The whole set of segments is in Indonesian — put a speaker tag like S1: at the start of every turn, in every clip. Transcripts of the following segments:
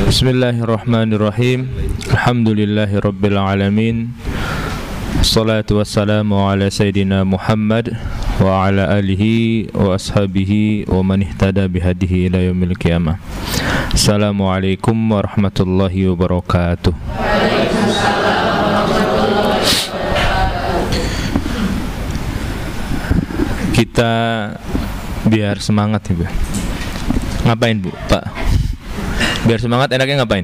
S1: Bismillahirrahmanirrahim. Alhamdulillahirabbil alamin. Assalatu wassalamu ala sayyidina Muhammad wa ala alihi wa ashabihi wa man ihtada bihadihi ila yaumil qiyamah. Assalamualaikum warahmatullahi wabarakatuh. Kita biar semangat ya, Bu. Ngapain, Bu? Pak? Biar semangat enaknya ngapain?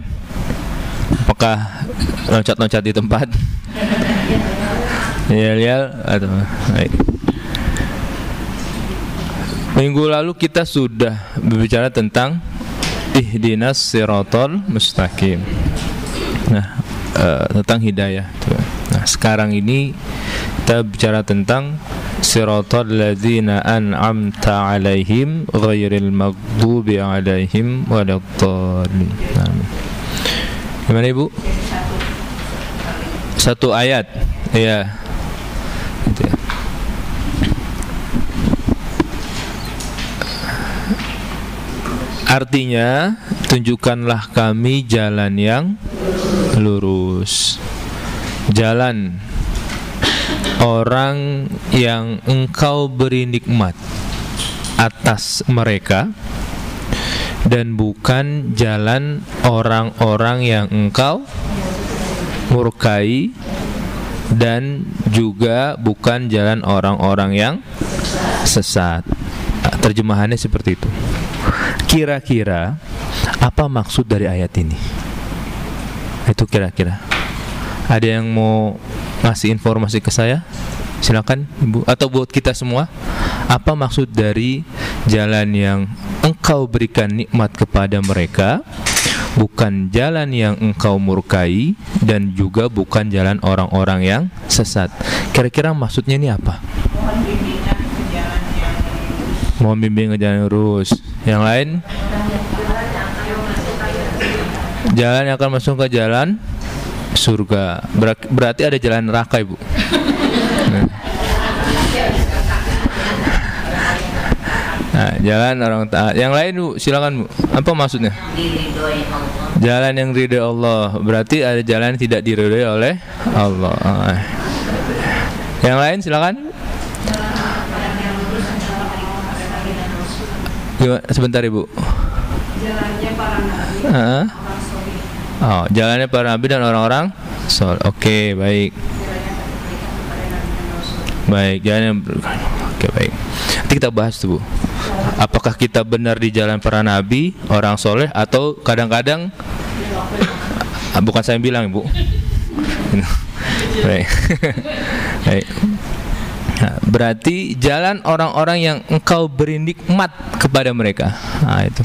S1: Apakah loncat-loncat di tempat? Yel-yel atau baik. Minggu lalu kita sudah berbicara tentang ihdinas siratal mustaqim. Nah, tentang hidayah. Nah, sekarang ini kita bicara tentang siratal ladzina an'amta 'alaihim ghairil maghdubi 'alaihim waladdallin. Gimana, Ibu? Satu ayat. Iya. Gitu ya. Artinya, tunjukkanlah kami jalan yang lurus. Jalan orang yang engkau beri nikmat atas mereka, dan bukan jalan orang-orang yang engkau murkai, dan juga bukan jalan orang-orang yang sesat. Terjemahannya seperti itu. Kira-kira apa maksud dari ayat ini? Itu kira-kira. Ada yang mau ngasih informasi ke saya? Silakan, Ibu, atau buat kita semua. Apa maksud dari jalan yang engkau berikan nikmat kepada mereka, bukan jalan yang engkau murkai, dan juga bukan jalan orang-orang yang sesat? Kira-kira maksudnya ini apa? Mohon bimbing ke jalan lurus. Yang lain? Jalan yang akan masuk ke jalan surga. Berarti ada jalan neraka, Ibu. Nah, jalan orang taat. Yang lain, Bu, silakan, Bu. Apa maksudnya? Jalan yang ridha Allah. Berarti ada jalan yang tidak diridhoi oleh Allah. Yang lain, silakan. Sebentar, Ibu. Jalannya para nabi. Oh, jalannya para nabi dan orang-orang soleh. Oke, baik. Baik, jalan. Oke, baik. Nanti kita bahas tuh, Bu. Apakah kita benar di jalan para nabi, orang soleh, atau kadang-kadang bukan saya yang bilang, Bu. Baik. Baik. Nah, berarti jalan orang-orang yang engkau beri nikmat kepada mereka. Nah, itu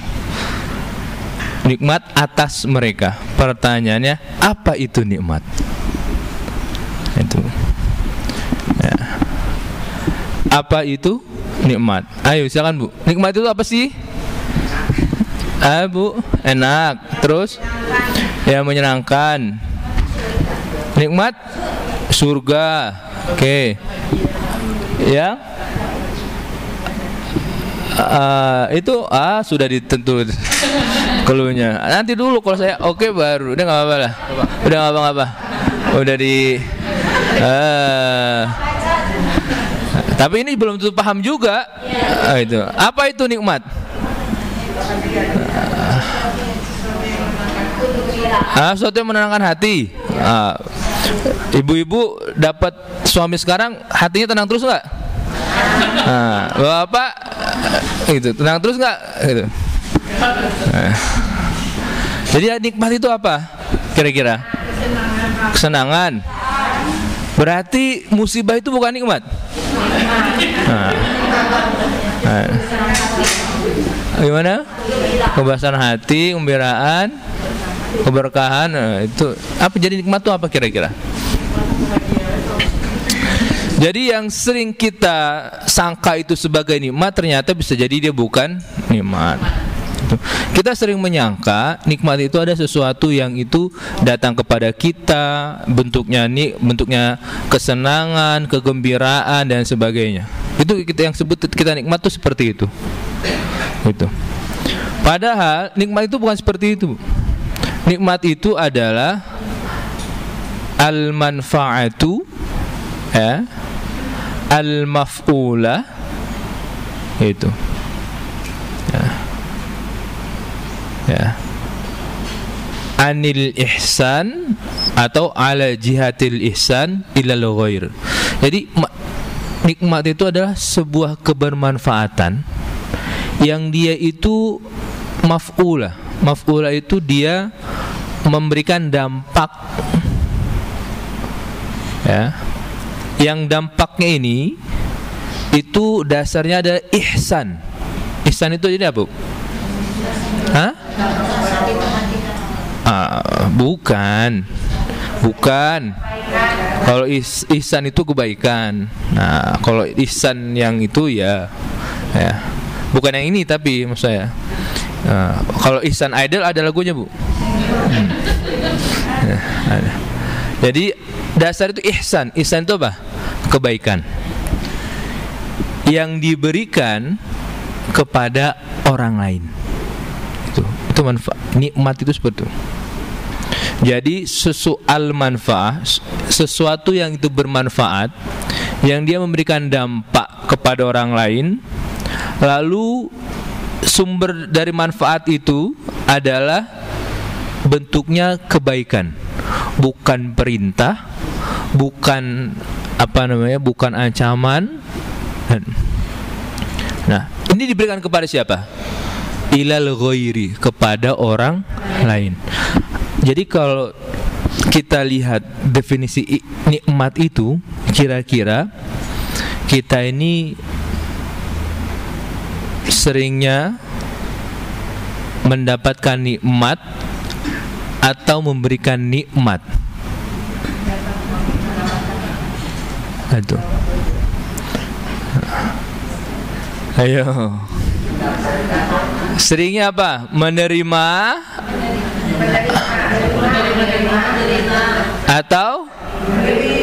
S1: nikmat atas mereka. Pertanyaannya, apa itu nikmat? Itu ya. Apa itu nikmat? Ayo silakan, Bu. Nikmat itu apa sih? Bu, enak. Terus ya, menyenangkan. Nikmat surga. Oke. Ya. Itu sudah ditentu keluhnya. Nanti dulu kalau saya oke baru. Udah nggak apa-apa lah. Udah nggak apa-apa. Udah di tapi ini belum tentu paham juga. Itu. Apa itu nikmat? Sesuatu yang menenangkan hati. Ibu-ibu dapat suami sekarang, hatinya tenang terus nggak? Bapak itu tenang terus nggak? Gitu. Jadi nikmat itu apa? Kira-kira? Kesenangan. Berarti musibah itu bukan nikmat. Gimana? Kebahasan hati, gembiraan, keberkahan. Itu apa? Jadi nikmat itu apa kira-kira? Jadi yang sering kita sangka itu sebagai nikmat, ternyata bisa jadi dia bukan nikmat. Kita sering menyangka nikmat itu ada sesuatu yang itu datang kepada kita, bentuknya kesenangan, kegembiraan dan sebagainya. Itu kita yang sebut kita nikmat itu seperti itu. Padahal nikmat itu bukan seperti itu. Nikmat itu adalah al-manfa'atu, ya, al-maf'ula, itu. Ya. Ya. Anil ihsan atau ala jihatil ihsan ilal ghair. Jadi nikmat itu adalah sebuah kebermanfaatan yang dia itu maf'ula. Maf'ula itu dia memberikan dampak, ya. Yang dampaknya ini itu dasarnya adalah ihsan. Ihsan itu jadi apa? Hah? Bukan. Kalau ihsan itu kebaikan. Nah, kalau ihsan yang itu ya bukan yang ini, tapi maksud saya kalau ihsan idol ada lagunya, Bu. Ada. Jadi dasar itu ihsan. Ihsan itu apa? Kebaikan yang diberikan kepada orang lain. Itu manfaat. Nikmat itu seperti itu. Jadi sesuatu yang itu bermanfaat, yang dia memberikan dampak kepada orang lain, lalu sumber dari manfaat itu adalah bentuknya kebaikan, bukan perintah, bukan bukan ancaman. Nah, ini diberikan kepada siapa? Ilal ghairi, kepada orang lain. Jadi kalau kita lihat definisi nikmat itu, kira-kira kita ini seringnya mendapatkan nikmat atau memberikan nikmat. Itu. Ayo. Seringnya apa? Menerima atau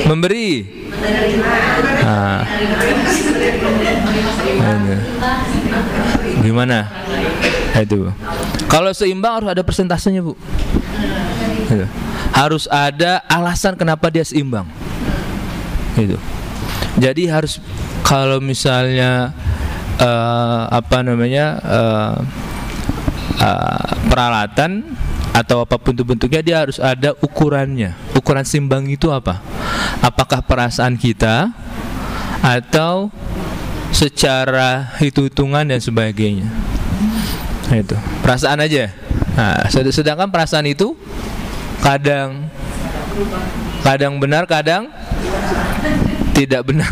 S1: memberi. Gimana? Itu. Kalau seimbang harus ada persentasenya, Bu. Itu. Harus ada alasan kenapa dia seimbang. Itu. Jadi harus, kalau misalnya peralatan atau apapun itu bentuknya, dia harus ada ukurannya. Ukuran seimbang itu apa? Apakah perasaan kita atau secara hitung-hitungan dan sebagainya. Nah, itu perasaan aja. Nah, sedangkan perasaan itu kadang benar, kadang tidak benar.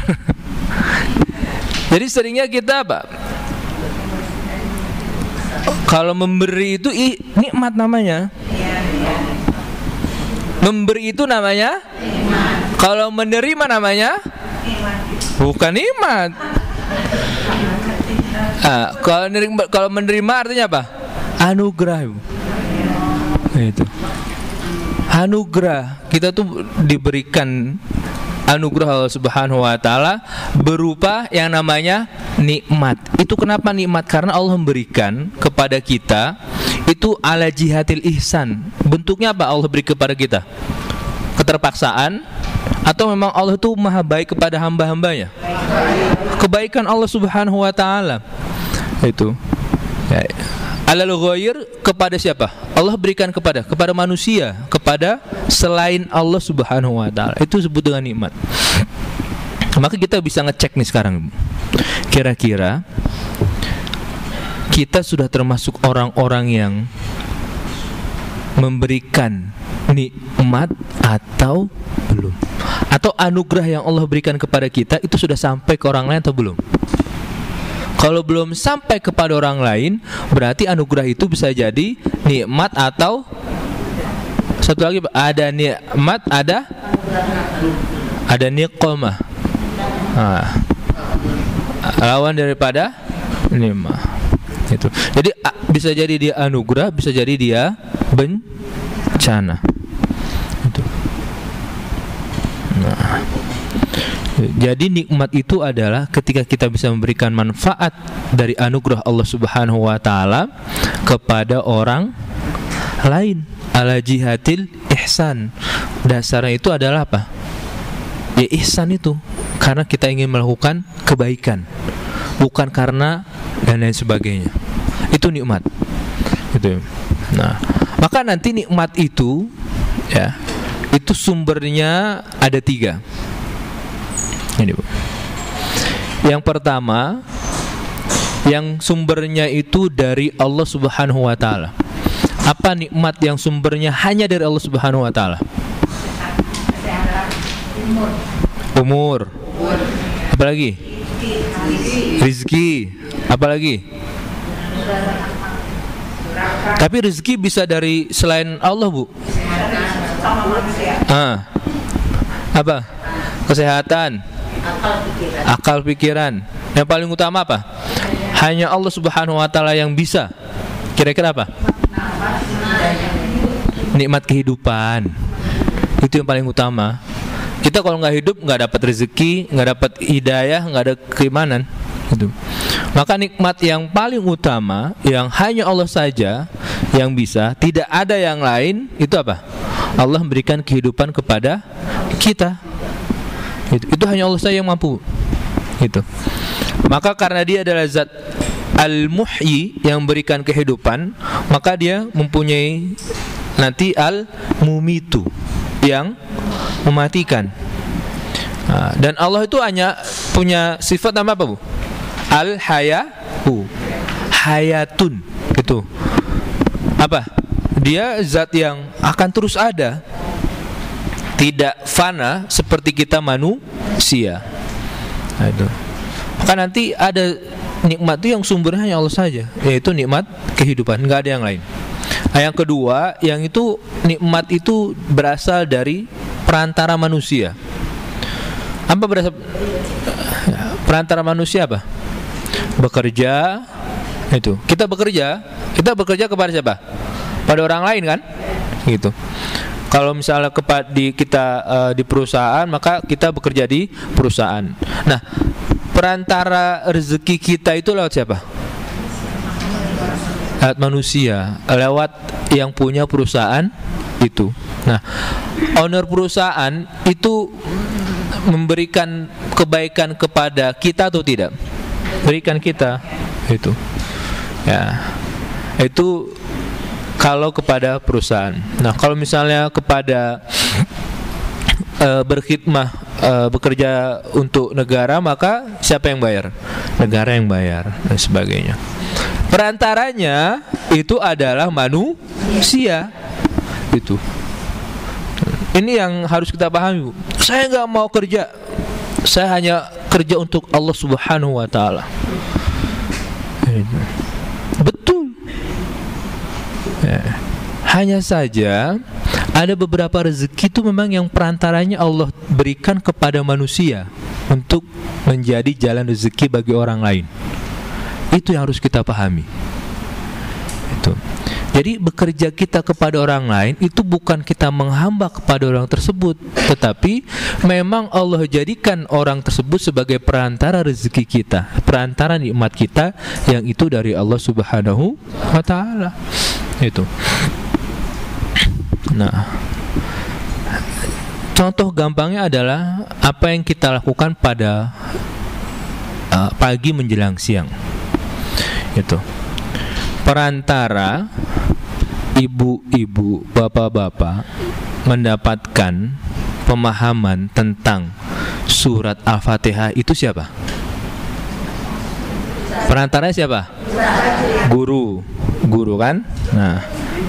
S1: Jadi seringnya kita apa? Kalau memberi itu nikmat namanya. Memberi itu namanya. Kalau menerima namanya bukan nikmat. Kalau menerima artinya apa? Anugerah. Itu. Anugerah. Kita tuh diberikan anugerah Allah Subhanahu wa taala berupa yang namanya nikmat. Itu kenapa nikmat? Karena Allah memberikan kepada kita itu ala jihatil ihsan. Bentuknya apa Allah beri kepada kita? Keterpaksaan atau memang Allah itu maha baik kepada hamba-hambanya? Kebaikan Allah Subhanahu wa taala. Itu. Ya. Alal ghair, kepada siapa? Allah berikan kepada manusia, kepada selain Allah Subhanahu wa taala. Itu disebut dengan nikmat. Maka kita bisa ngecek nih sekarang. Kira-kira kita sudah termasuk orang-orang yang memberikan nikmat atau belum? Atau anugerah yang Allah berikan kepada kita itu sudah sampai ke orang lain atau belum? Kalau belum sampai kepada orang lain, berarti anugerah itu bisa jadi nikmat atau satu lagi, ada nikmat, ada niqmah. Lawan daripada nikmat. Itu. Jadi bisa jadi dia anugerah, bisa jadi dia bencana. Itu. Nah. Jadi nikmat itu adalah ketika kita bisa memberikan manfaat dari anugerah Allah Subhanahu wa taala kepada orang lain. ala jihatil ihsan. Dasarnya itu adalah apa? Ya ihsan itu karena kita ingin melakukan kebaikan, bukan karena dan lain sebagainya. Itu nikmat. Gitu. Nah, maka nanti nikmat itu ya, itu sumbernya ada 3. Ini, Bu. Yang pertama, yang sumbernya itu dari Allah Subhanahu wa taala. Apa nikmat yang sumbernya hanya dari Allah Subhanahu wa taala? Umur. Apalagi? Rizki. Apalagi? Tapi rezeki bisa dari selain Allah, Bu. Apa? Kesehatan, akal pikiran. Yang paling utama apa? Hanya Allah Subhanahu wa taala yang bisa. Kira-kira apa? Nikmat kehidupan. Itu yang paling utama. Kita kalau nggak hidup, nggak dapat rezeki, nggak dapat hidayah, nggak ada keimanan. Gitu. Maka nikmat yang paling utama, yang hanya Allah saja yang bisa, tidak ada yang lain, itu apa? Allah memberikan kehidupan kepada kita. Itu hanya Allah saja yang mampu. Itu. Maka karena dia adalah zat al-muhyi yang memberikan kehidupan, maka dia mempunyai nanti al-mumitu yang mematikan. Nah, dan Allah itu hanya punya sifat nama apa, Bu? Al-hayatu, hayatun. Gitu. Apa? Dia zat yang akan terus ada, tidak fana seperti kita manusia. Nah, itu. Maka nanti ada nikmat itu yang sumbernya hanya Allah saja, yaitu nikmat kehidupan, nggak ada yang lain. Nah, yang kedua, yang itu nikmat itu berasal dari perantara manusia. Apa berasal perantara manusia apa? Bekerja. Itu. Kita bekerja kepada siapa? Pada orang lain kan? Gitu. Kalau misalnya kita di perusahaan, maka kita bekerja di perusahaan. Nah, perantara rezeki kita itu lewat siapa? Lewat manusia, lewat yang punya perusahaan itu. Nah, owner perusahaan itu memberikan kebaikan kepada kita atau tidak? Berikan kita itu. Ya. Itu kalau kepada perusahaan. Nah, kalau misalnya kepada berkhidmah, bekerja untuk negara, maka siapa yang bayar? Negara yang bayar dan sebagainya. Perantaranya itu adalah manusia. Itu. Ini yang harus kita pahami, Bu. Saya nggak mau kerja, saya hanya kerja untuk Allah Subhanahu wa taala. Betul. Hanya saja ada beberapa rezeki itu memang yang perantaranya Allah berikan kepada manusia untuk menjadi jalan rezeki bagi orang lain. Itu yang harus kita pahami. Itu. Jadi bekerja kita kepada orang lain itu bukan kita menghamba kepada orang tersebut, tetapi memang Allah jadikan orang tersebut sebagai perantara rezeki kita, perantara nikmat kita yang itu dari Allah Subhanahu wa taala. Itu. Nah, contoh gampangnya adalah apa yang kita lakukan pada pagi menjelang siang. Itu. Perantara ibu-ibu, bapak-bapak mendapatkan pemahaman tentang surat Al-Fatihah itu siapa? Perantaranya siapa? Guru kan? Nah,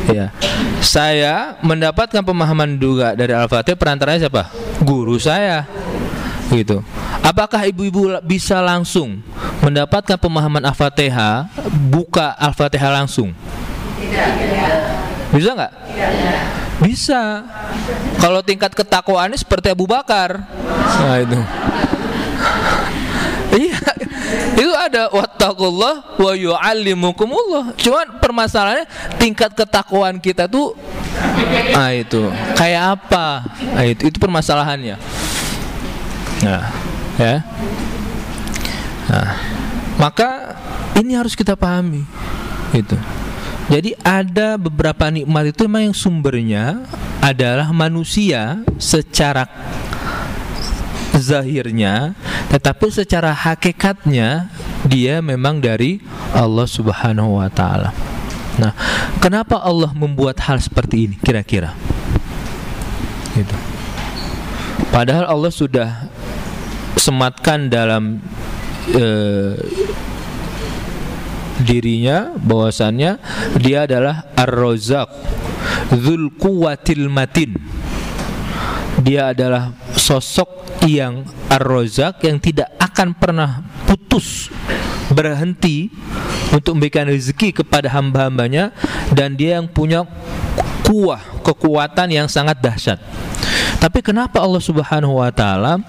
S1: ya. Saya mendapatkan pemahaman juga dari Al-Fatihah, perantaranya siapa? Guru saya. Gitu. Apakah ibu-ibu bisa langsung mendapatkan pemahaman Al-Fatihah, buka Al-Fatihah langsung? Tidak. Bisa nggak? Bisa. Kalau tingkat ketakwaannya seperti Abu Bakar. Nah, itu. Iya. Itu ada wattaqullah wa yu'allimukumullah. Cuman permasalahannya tingkat ketakwaan kita tuh itu kayak apa? Itu permasalahannya. Nah, ya. Nah, maka ini harus kita pahami. Itu. Jadi ada beberapa nikmat itu memang yang sumbernya adalah manusia secara zahirnya, tetapi secara hakikatnya dia memang dari Allah Subhanahu wa taala. Nah, kenapa Allah membuat hal seperti ini kira-kira? Gitu. Padahal Allah sudah sematkan dalam dirinya bahwasannya dia adalah Ar-Razzaq Dzul Quwwatil Matin. Dia adalah sosok yang Ar-Razzaq yang tidak akan pernah putus berhenti untuk memberikan rezeki kepada hamba-hambanya, dan dia yang punya kekuatan yang sangat dahsyat. Tapi kenapa Allah Subhanahu wa taala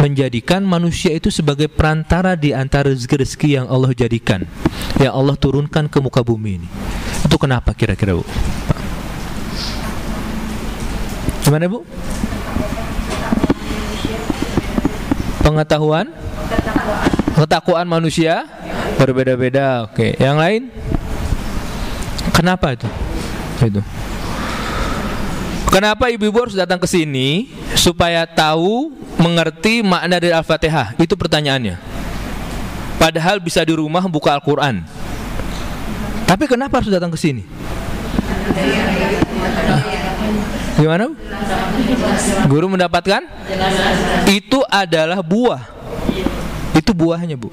S1: menjadikan manusia itu sebagai perantara di antara rezeki-rezeki yang Allah jadikan, yang Allah turunkan ke muka bumi ini? Itu kenapa kira-kira, Bu? Gimana, Bu? Pengetahuan? Ketakwaan manusia berbeda-beda. Oke, yang lain? Kenapa itu? Itu. Kenapa ibu-ibu harus datang ke sini supaya tahu, mengerti makna dari Al-Fatihah? Itu pertanyaannya. Padahal bisa di rumah buka Al-Quran. Tapi kenapa harus datang ke sini? Gimana? Guru mendapatkan? Itu adalah buah. Itu buahnya, Bu.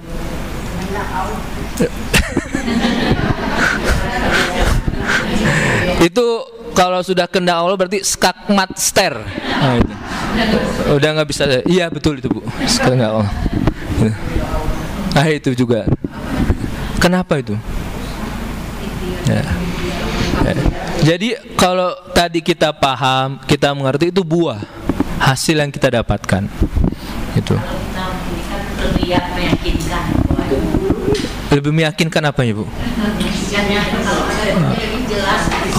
S1: Itu kalau sudah kehendak Allah berarti skakmat ster. Nah, itu. Udah nggak bisa. Iya betul itu, Bu. Kehendak Allah. Nah itu juga. Kenapa itu? Ya. Ya. Jadi kalau tadi kita paham, kita mengerti, itu buah hasil yang kita dapatkan. Itu. Lebih meyakinkan apanya, Bu?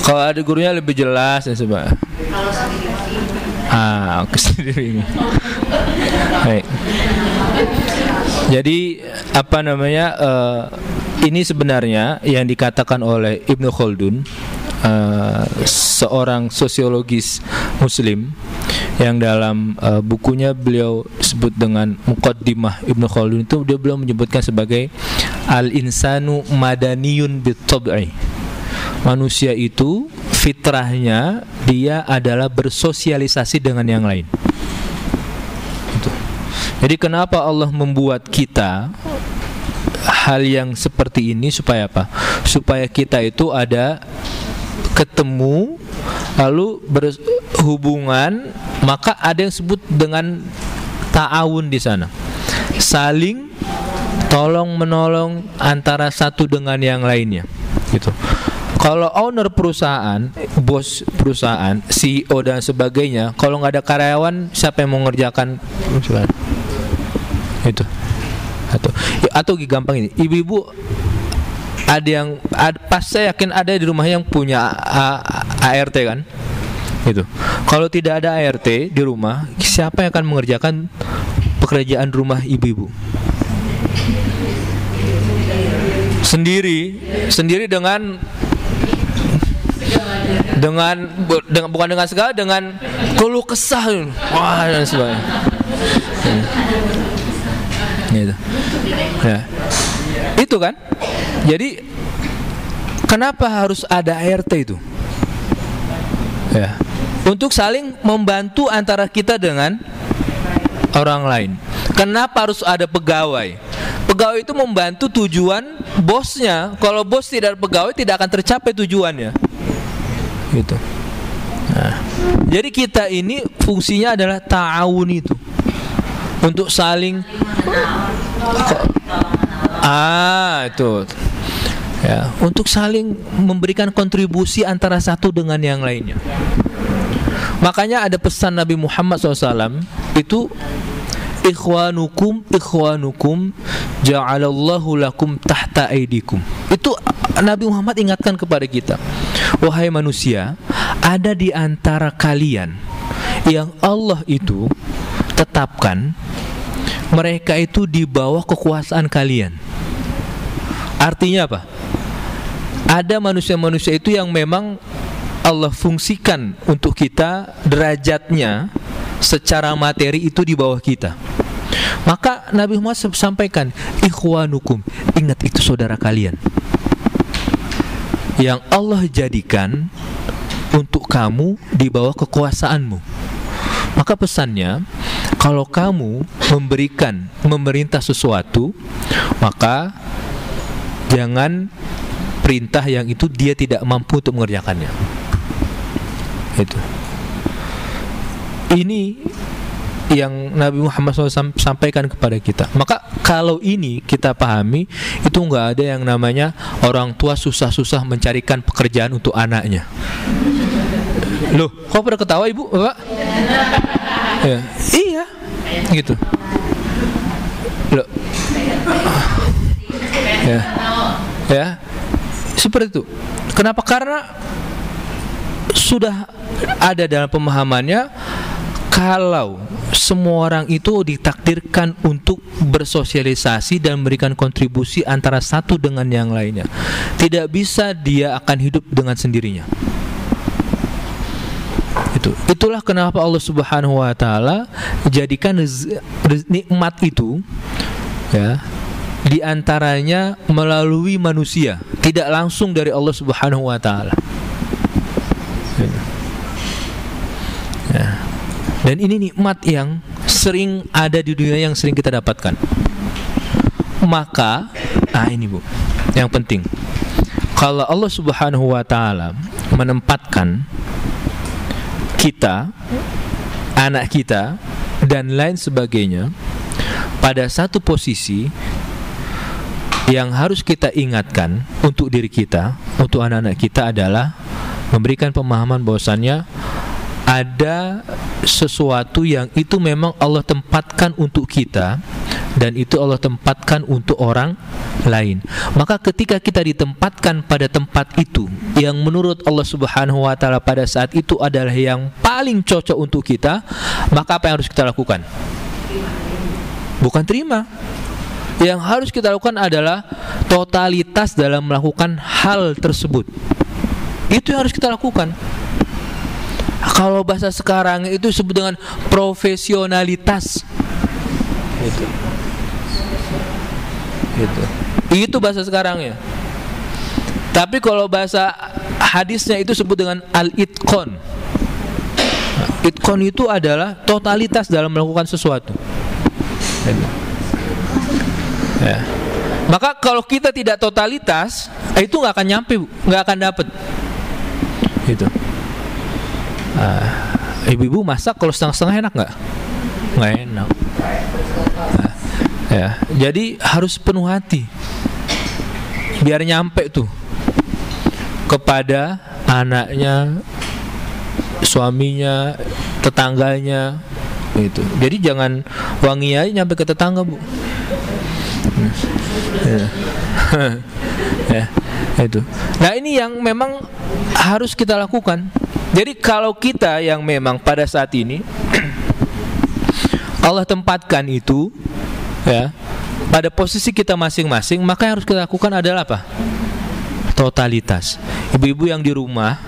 S1: Kalau ada gurunya lebih jelas ya, coba. Oke, sendiri ini. Baik. Jadi apa namanya? Ini sebenarnya yang dikatakan oleh Ibnu Khaldun, seorang sosiologis Muslim, yang dalam bukunya beliau sebut dengan Muqaddimah Ibnu Khaldun, itu dia belum menyebutkan sebagai al-insanu madaniyun bit-tab'i. Manusia itu fitrahnya dia adalah bersosialisasi dengan yang lain. Itu. Jadi kenapa Allah membuat kita hal yang seperti ini supaya apa? Supaya kita itu ada ketemu, lalu berhubungan, maka ada yang disebut dengan ta'awun di sana. Saling tolong menolong antara satu dengan yang lainnya. Gitu. Kalau owner perusahaan, bos perusahaan, CEO dan sebagainya, kalau nggak ada karyawan, siapa yang mau ngerjakan perusahaan? Itu. Atau gampang ini, ibu-ibu ada yang pas saya yakin ada di rumah yang punya ART kan? Itu. Kalau tidak ada ART di rumah, siapa yang akan mengerjakan pekerjaan rumah ibu-ibu? Sendiri dengan bukan dengan segala, dengan keluh kesah, wah dan sebagainya. Gitu. Ya. Itu kan. Jadi kenapa harus ada ART itu? Ya. Untuk saling membantu antara kita dengan orang lain. Kenapa harus ada pegawai? Pegawai itu membantu tujuan bosnya. Kalau bos tidak ada pegawai, tidak akan tercapai tujuannya. Gitu. Nah, jadi kita ini fungsinya adalah ta'awun itu, untuk saling itu ya, untuk saling memberikan kontribusi antara satu dengan yang lainnya. Makanya ada pesan Nabi Muhammad SAW itu, ikhwanukum ja'alallahu lakum tahta aidikum. Itu Nabi Muhammad ingatkan kepada kita, wahai manusia, ada di antara kalian yang Allah itu tetapkan mereka itu di bawah kekuasaan kalian. Artinya apa? ada manusia-manusia itu yang memang Allah fungsikan untuk kita derajatnya secara materi itu di bawah kita. Maka Nabi Muhammad sampaikan, ikhwanukum, ingat itu saudara kalian yang Allah jadikan untuk kamu di bawah kekuasaanmu. Maka pesannya, kalau kamu memerintah sesuatu, maka jangan perintah yang itu dia tidak mampu untuk mengerjakannya. Itu. Ini yang Nabi Muhammad SAW sampaikan kepada kita. Maka kalau ini kita pahami, itu nggak ada yang namanya orang tua susah-susah mencarikan pekerjaan untuk anaknya. Loh, kok pada ketawa ibu, bapak? Ya, iya, gitu. Loh, ya, seperti itu. Kenapa? Karena sudah ada dalam pemahamannya, kalau semua orang itu ditakdirkan untuk bersosialisasi dan memberikan kontribusi antara satu dengan yang lainnya, tidak bisa dia akan hidup dengan sendirinya. Itulah kenapa Allah Subhanahu wa taala jadikan nikmat itu, ya, di antaranya melalui manusia, tidak langsung dari Allah Subhanahu wa taala. Ya. Dan ini nikmat yang sering ada di dunia, yang sering kita dapatkan. Maka, ini Bu, yang penting, kalau Allah Subhanahu wa taala menempatkan kita, anak kita, dan lain sebagainya pada satu posisi, yang harus kita ingatkan untuk diri kita, untuk anak-anak kita adalah memberikan pemahaman bahwasannya ada sesuatu yang itu memang Allah tempatkan untuk kita, dan itu Allah tempatkan untuk orang lain. Maka ketika kita ditempatkan pada tempat itu yang menurut Allah Subhanahu wa taala pada saat itu adalah yang paling cocok untuk kita, maka apa yang harus kita lakukan? Bukan terima. Yang harus kita lakukan adalah totalitas dalam melakukan hal tersebut. Itu yang harus kita lakukan. Kalau bahasa sekarang itu disebut dengan profesionalitas. Itu bahasa sekarangnya. Tapi kalau bahasa hadisnya itu disebut dengan al-itqan. Itqan itu adalah totalitas dalam melakukan sesuatu. Ya. Maka kalau kita tidak totalitas, itu nggak akan nyampe, nggak akan dapat. Gitu. Ibu-ibu masak kalau setengah-setengah enak nggak? Nggak enak. Ya, jadi harus penuh hati biar nyampe tuh kepada anaknya, suaminya, tetangganya, gitu. Jadi jangan wangi aja nyampe ke tetangga, Bu. Ya, itu. Nah, ini yang memang harus kita lakukan. Jadi kalau kita yang memang pada saat ini Allah tempatkan itu, ya, pada posisi kita masing-masing, maka yang harus kita lakukan adalah apa? Totalitas. Ibu-ibu yang di rumah,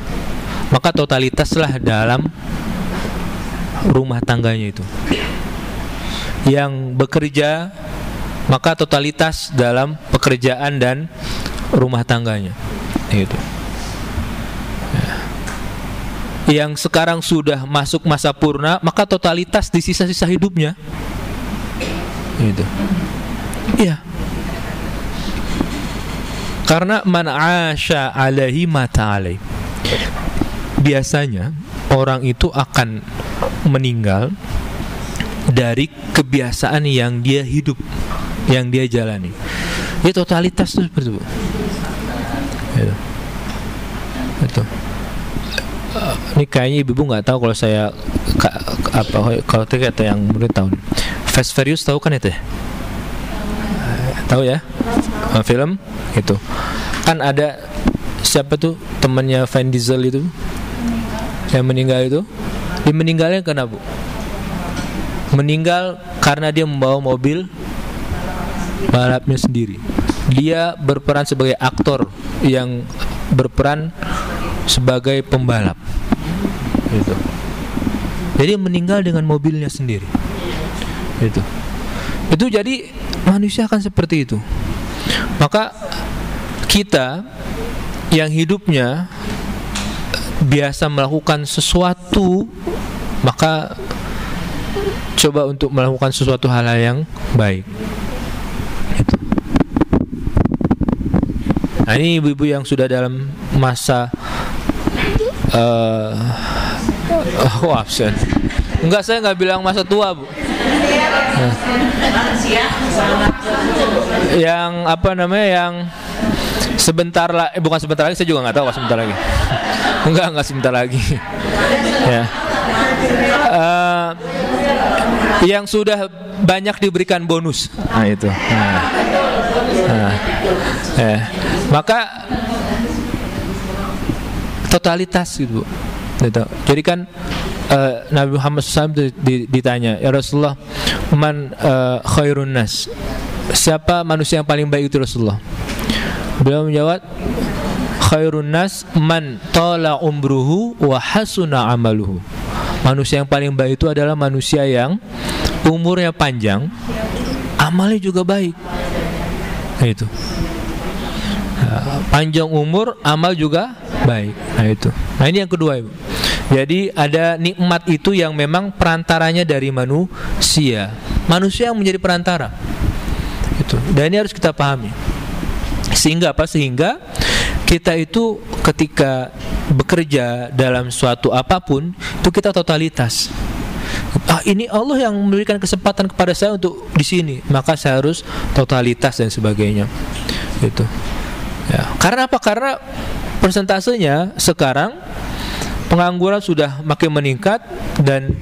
S1: maka totalitaslah dalam rumah tangganya itu. Yang bekerja, maka totalitas dalam pekerjaan dan rumah tangganya. Gitu. Yang sekarang sudah masuk masa purna, maka totalitas di sisa-sisa hidupnya. Gitu. Iya. Karena man 'asha 'alaihi mata 'alaihi. Biasanya orang itu akan meninggal dari kebiasaan yang dia hidup, yang dia jalani. Ya, totalitas itu seperti itu. Gitu. Itu. Ini kayaknya ibu-ibu nggak tahu kalau saya kalau kata yang murid tahu. Fast Furious tahu kan itu ya? Tahu ya? Film itu. Kan ada siapa tuh temannya Vin Diesel itu yang meninggal itu? Dia meninggalnya kenapa, Bu? Meninggal karena dia membawa mobil balapnya sendiri. Dia berperan sebagai aktor yang berperan sebagai pembalap. Gitu. Jadi meninggal dengan mobilnya sendiri. Gitu. Itu jadi manusia akan seperti itu. Maka kita yang hidupnya biasa melakukan sesuatu, maka coba untuk melakukan sesuatu hal yang baik. Gitu. Nah, ini ibu-ibu yang sudah dalam masa absen. Enggak, saya nggak bilang masa tua, Bu. Nah. Yang apa namanya, yang sebentar lagi, bukan sebentar lagi, saya juga nggak tahu sebentar lagi. Enggak sebentar lagi. Ya. Yang sudah banyak diberikan bonus. Nah, itu. Maka totalitas gitu. Jadi kan Nabi Muhammad SAW ditanya, ya Rasulullah, man khairun nas, siapa manusia yang paling baik itu Rasulullah? Beliau menjawab, khairun nas man tala umruhu wa hasuna amaluhu. Manusia yang paling baik itu adalah manusia yang umurnya panjang, amalnya juga baik. Nah, itu. Panjang umur, amal juga baik. Nah, itu. Nah, ini yang kedua, Ibu. Jadi ada nikmat itu yang memang perantaranya dari manusia. Manusia yang menjadi perantara. Itu. Dan ini harus kita pahami. Sehingga apa? Sehingga kita itu ketika bekerja dalam suatu apapun, itu kita totalitas. Ini Allah yang memberikan kesempatan kepada saya untuk di sini, maka saya harus totalitas dan sebagainya. Itu. Ya. Karena apa? Karena persentasenya sekarang pengangguran sudah makin meningkat dan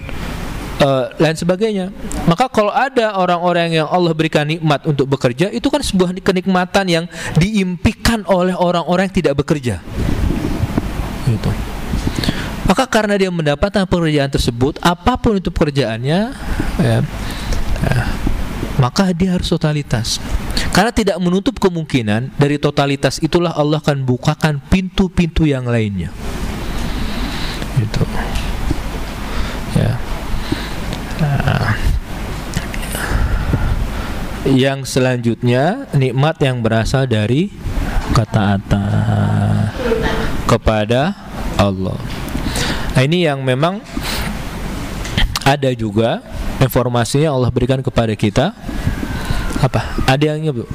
S1: lain sebagainya. Maka kalau ada orang-orang yang Allah berikan nikmat untuk bekerja, itu kan sebuah kenikmatan yang diimpikan oleh orang-orang yang tidak bekerja. Gitu. Maka karena dia mendapatkan pekerjaan tersebut, apapun itu pekerjaannya, maka dia harus totalitas. Karena tidak menutup kemungkinan dari totalitas itulah Allah akan bukakan pintu-pintu yang lainnya. Gitu. Ya. Yang selanjutnya, nikmat yang berasal dari ketaatan kepada Allah. Nah, ini yang memang ada juga informasinya Allah berikan kepada kita. Apa? Ada yang ingat, Bu?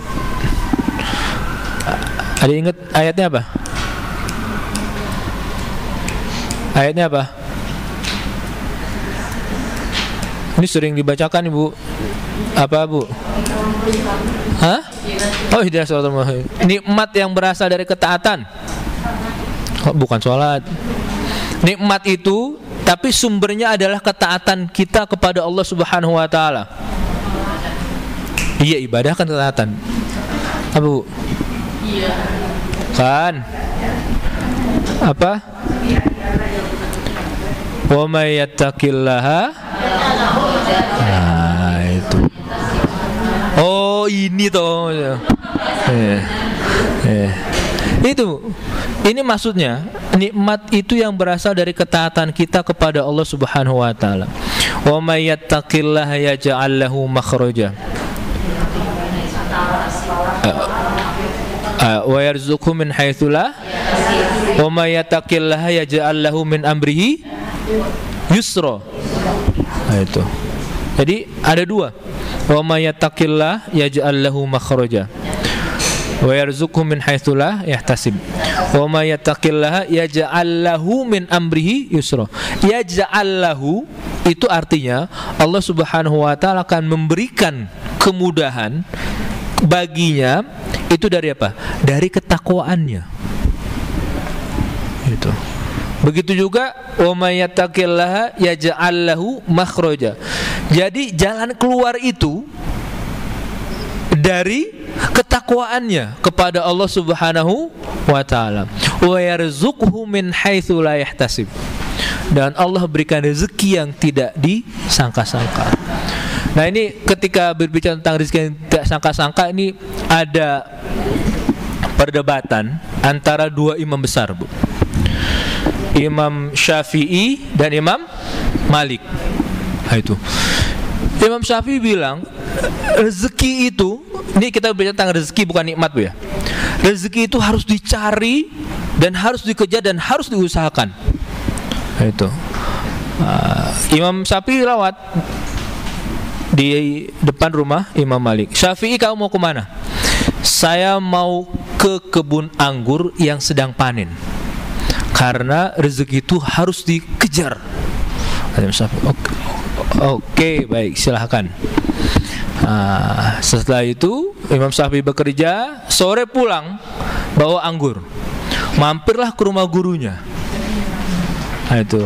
S1: Ada yang ingat ayatnya apa? Ayatnya apa? Ini sering dibacakan, Ibu. Apa, Bu? Hah? Oh, hidayah sholat. Nikmat yang berasal dari ketaatan. Oh, bukan sholat. Nikmat itu, tapi sumbernya adalah ketaatan kita kepada Allah Subhanahu wa Ta'ala. Iya, ibadah kan ketaatan. Apa, Bu? Iya. Kan? Apa? Wa may yattaqillaha. Nah, itu. Oh, ini toh. Itu. Ini maksudnya, nikmat itu yang berasal dari ketaatan kita kepada Allah Subhanahu wa Ta'ala. Wa may yattaqillaha yaj'al lahu makhraja. Wa yarzuqhu min haitsu la wa may yattaqillaha yaj'al lahu min amrihi yusra. Nah, itu. Jadi ada dua. Wa may yattaqillah yaj'al lahu makhraja wa yarzuqhu min haitsu la yahtasib. Wa may yattaqillaha yaj'al lahu min amrihi yusra. Yaj'al lahu itu artinya Allah Subhanahu wa Ta'ala akan memberikan kemudahan baginya. Itu dari apa? Dari ketakwaannya. Itu. Begitu juga wa may yattaqillaha yaj'al lahu makhraja. Jadi jalan keluar itu dari ketakwaannya kepada Allah Subhanahu wa Ta'ala. Wa yarzuqhu min haitsu la yahtasib. Dan Allah berikan rezeki yang tidak disangka-sangka. Nah, ini ketika berbicara tentang rezeki yang tidak sangka-sangka, ini ada perdebatan antara dua imam besar, Bu. Imam Syafi'i dan Imam Malik. Nah, itu. Imam Syafi'i bilang rezeki itu, ini kita bicara tentang rezeki bukan nikmat, Bu ya. Rezeki itu harus dicari dan harus dikejar dan harus diusahakan. Nah, itu. Imam Syafi'i lewat di depan rumah Imam Malik. Syafi'i, kamu mau kemana? Saya mau ke kebun anggur yang sedang panen, karena rezeki itu harus dikejar. Imam Syafi'i, oke, baik, silahkan. Setelah itu Imam Syafi'i bekerja, sore pulang bawa anggur, mampirlah ke rumah gurunya. Nah, itu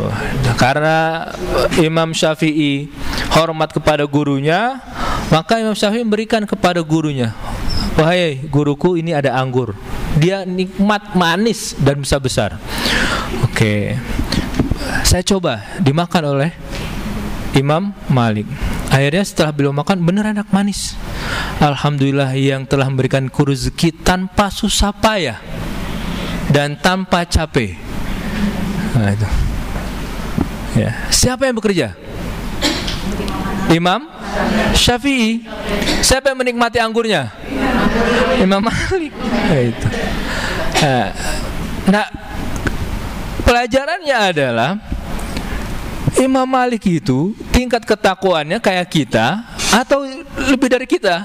S1: karena Imam Syafi'i hormat kepada gurunya, maka Imam Syafi'i memberikan kepada gurunya, wahai guruku, ini ada anggur, dia nikmat, manis dan bisa besar. Oke, saya coba, dimakan oleh Imam Malik. Akhirnya setelah beliau makan, benar enak, manis. Alhamdulillah yang telah memberikan rezeki tanpa susah payah dan tanpa capek. Nah, itu. Ya. Siapa yang bekerja? Imam Syafi'i. Siapa yang menikmati anggurnya? Imam Malik. Nah, itu. Nah, pelajarannya adalah Imam Malik itu tingkat ketakwaannya kayak kita atau lebih dari kita?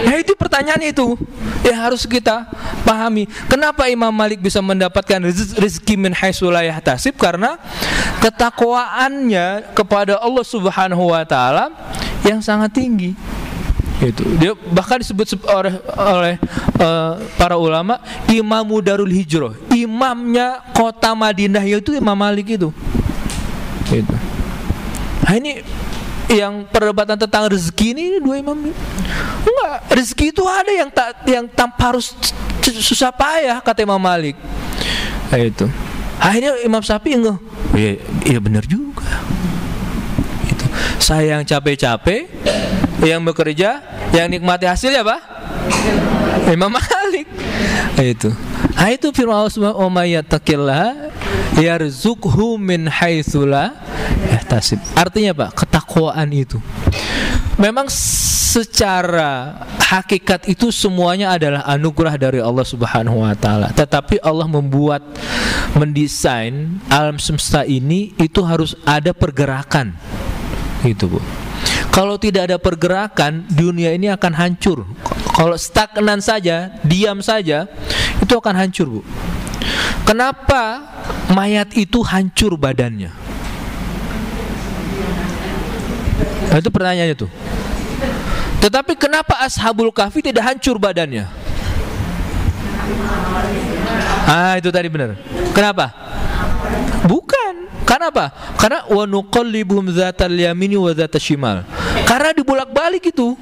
S1: Nah, itu pertanyaannya itu yang harus kita pahami. Kenapa Imam Malik bisa mendapatkan rezeki min haitsu la yahtasib? Karena ketakwaannya kepada Allah Subhanahu wa taala yang sangat tinggi. Itu dia bahkan disebut oleh para ulama Imamu Darul Hijrah, imamnya kota Madinah, yaitu Imam Malik itu. Gitu. Nah, ini yang perdebatan tentang rezeki ini dua imam ini. Enggak, rezeki itu ada yang tanpa harus susah payah, kata Imam Malik. Nah, itu. Akhirnya Imam Syafi'i enggak. Iya benar juga. Itu. Saya yang capek-capek, yang bekerja, yang nikmati hasilnya apa? Imam Malik. Nah, itu. Nah, itu firman Allah Subhanahu wa ta'ala, yarzuqhu min haitsu la yahtasib. Artinya apa? Ketakwaan itu memang secara hakikat itu semuanya adalah anugerah dari Allah Subhanahu wa taala. Tetapi Allah mendesain alam semesta ini itu harus ada pergerakan. Gitu, Bu. Kalau tidak ada pergerakan, dunia ini akan hancur. Kalau stagnan saja, diam saja, itu akan hancur, Bu. Kenapa mayat itu hancur badannya? Nah, itu pertanyaannya tuh. Tetapi kenapa Ashabul Kahfi tidak hancur badannya? Itu tadi benar. Kenapa? Bukan. Karena apa? Karena wa nuqallibuhum dzatal yamini wa dzatal shimal. Karena dibolak-balik itu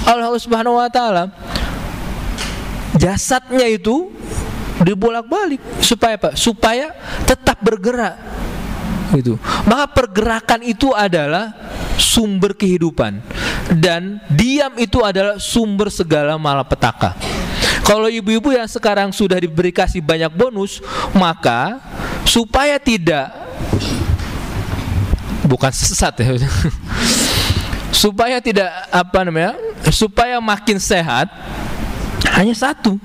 S1: Allah Subhanahu wa taala. Jasadnya itu dibolak-balik supaya apa? Supaya tetap bergerak. Gitu. Maka pergerakan itu adalah sumber kehidupan dan diam itu adalah sumber segala malapetaka. Kalau ibu-ibu yang sekarang sudah diberi kasih banyak bonus, maka supaya tidak bukan sesat ya, supaya tidak supaya makin sehat, hanya satu,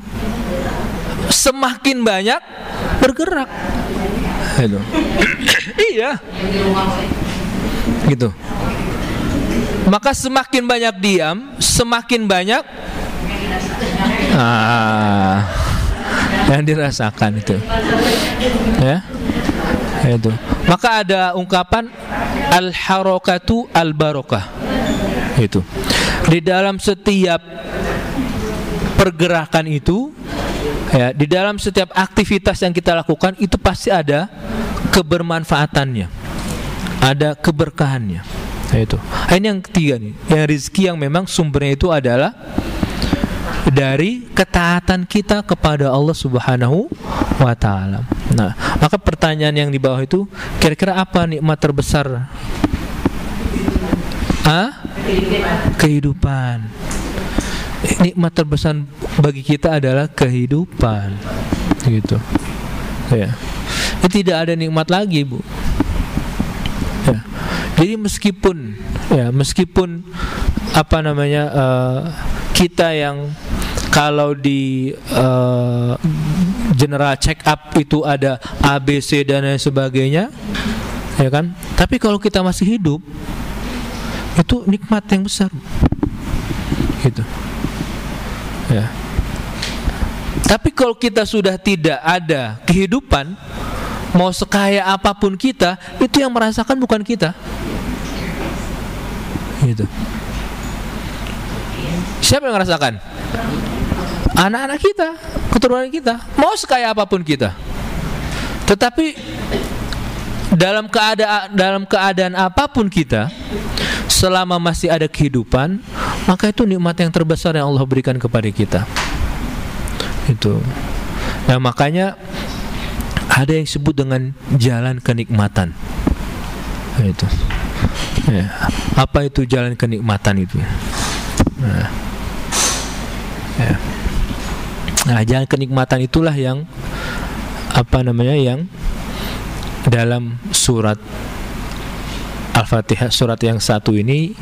S1: semakin banyak bergerak. Gitu. Iya. Gitu. Maka semakin banyak diam, semakin banyak yang dirasakan itu. Ya. Itu. Maka ada ungkapan al-harakatu al-barakah. Itu. Di dalam setiap pergerakan itu, ya, di dalam setiap aktivitas yang kita lakukan itu pasti ada kebermanfaatannya, ada keberkahannya. Itu. Ini yang ketiga nih, yang rezeki yang memang sumbernya itu adalah dari ketaatan kita kepada Allah Subhanahu wa ta'ala. Nah, maka pertanyaan yang di bawah itu, kira-kira apa nikmat terbesar? Kehidupan. nikmat terbesar bagi kita adalah kehidupan, gitu. Ya. Tidak ada nikmat lagi, Bu. Ya. Jadi meskipun kita yang kalau di general check up itu ada A, B, C dan lain sebagainya, ya kan? Tapi kalau kita masih hidup, itu nikmat yang besar, gitu. Ya. Tapi kalau kita sudah tidak ada kehidupan, mau sekaya apapun kita, itu yang merasakan bukan kita, gitu. Siapa yang merasakan? Anak-anak kita, keturunan kita, mau sekaya apapun kita. Tetapi dalam keadaan apapun kita, selama masih ada kehidupan, maka itu nikmat yang terbesar yang Allah berikan kepada kita. Itu. Nah, makanya ada yang disebut dengan jalan kenikmatan. Itu. Ya. Apa itu jalan kenikmatan itu? Nah, jalan kenikmatan itulah yang yang dalam surat Al-Fatihah, surat yang satu ini,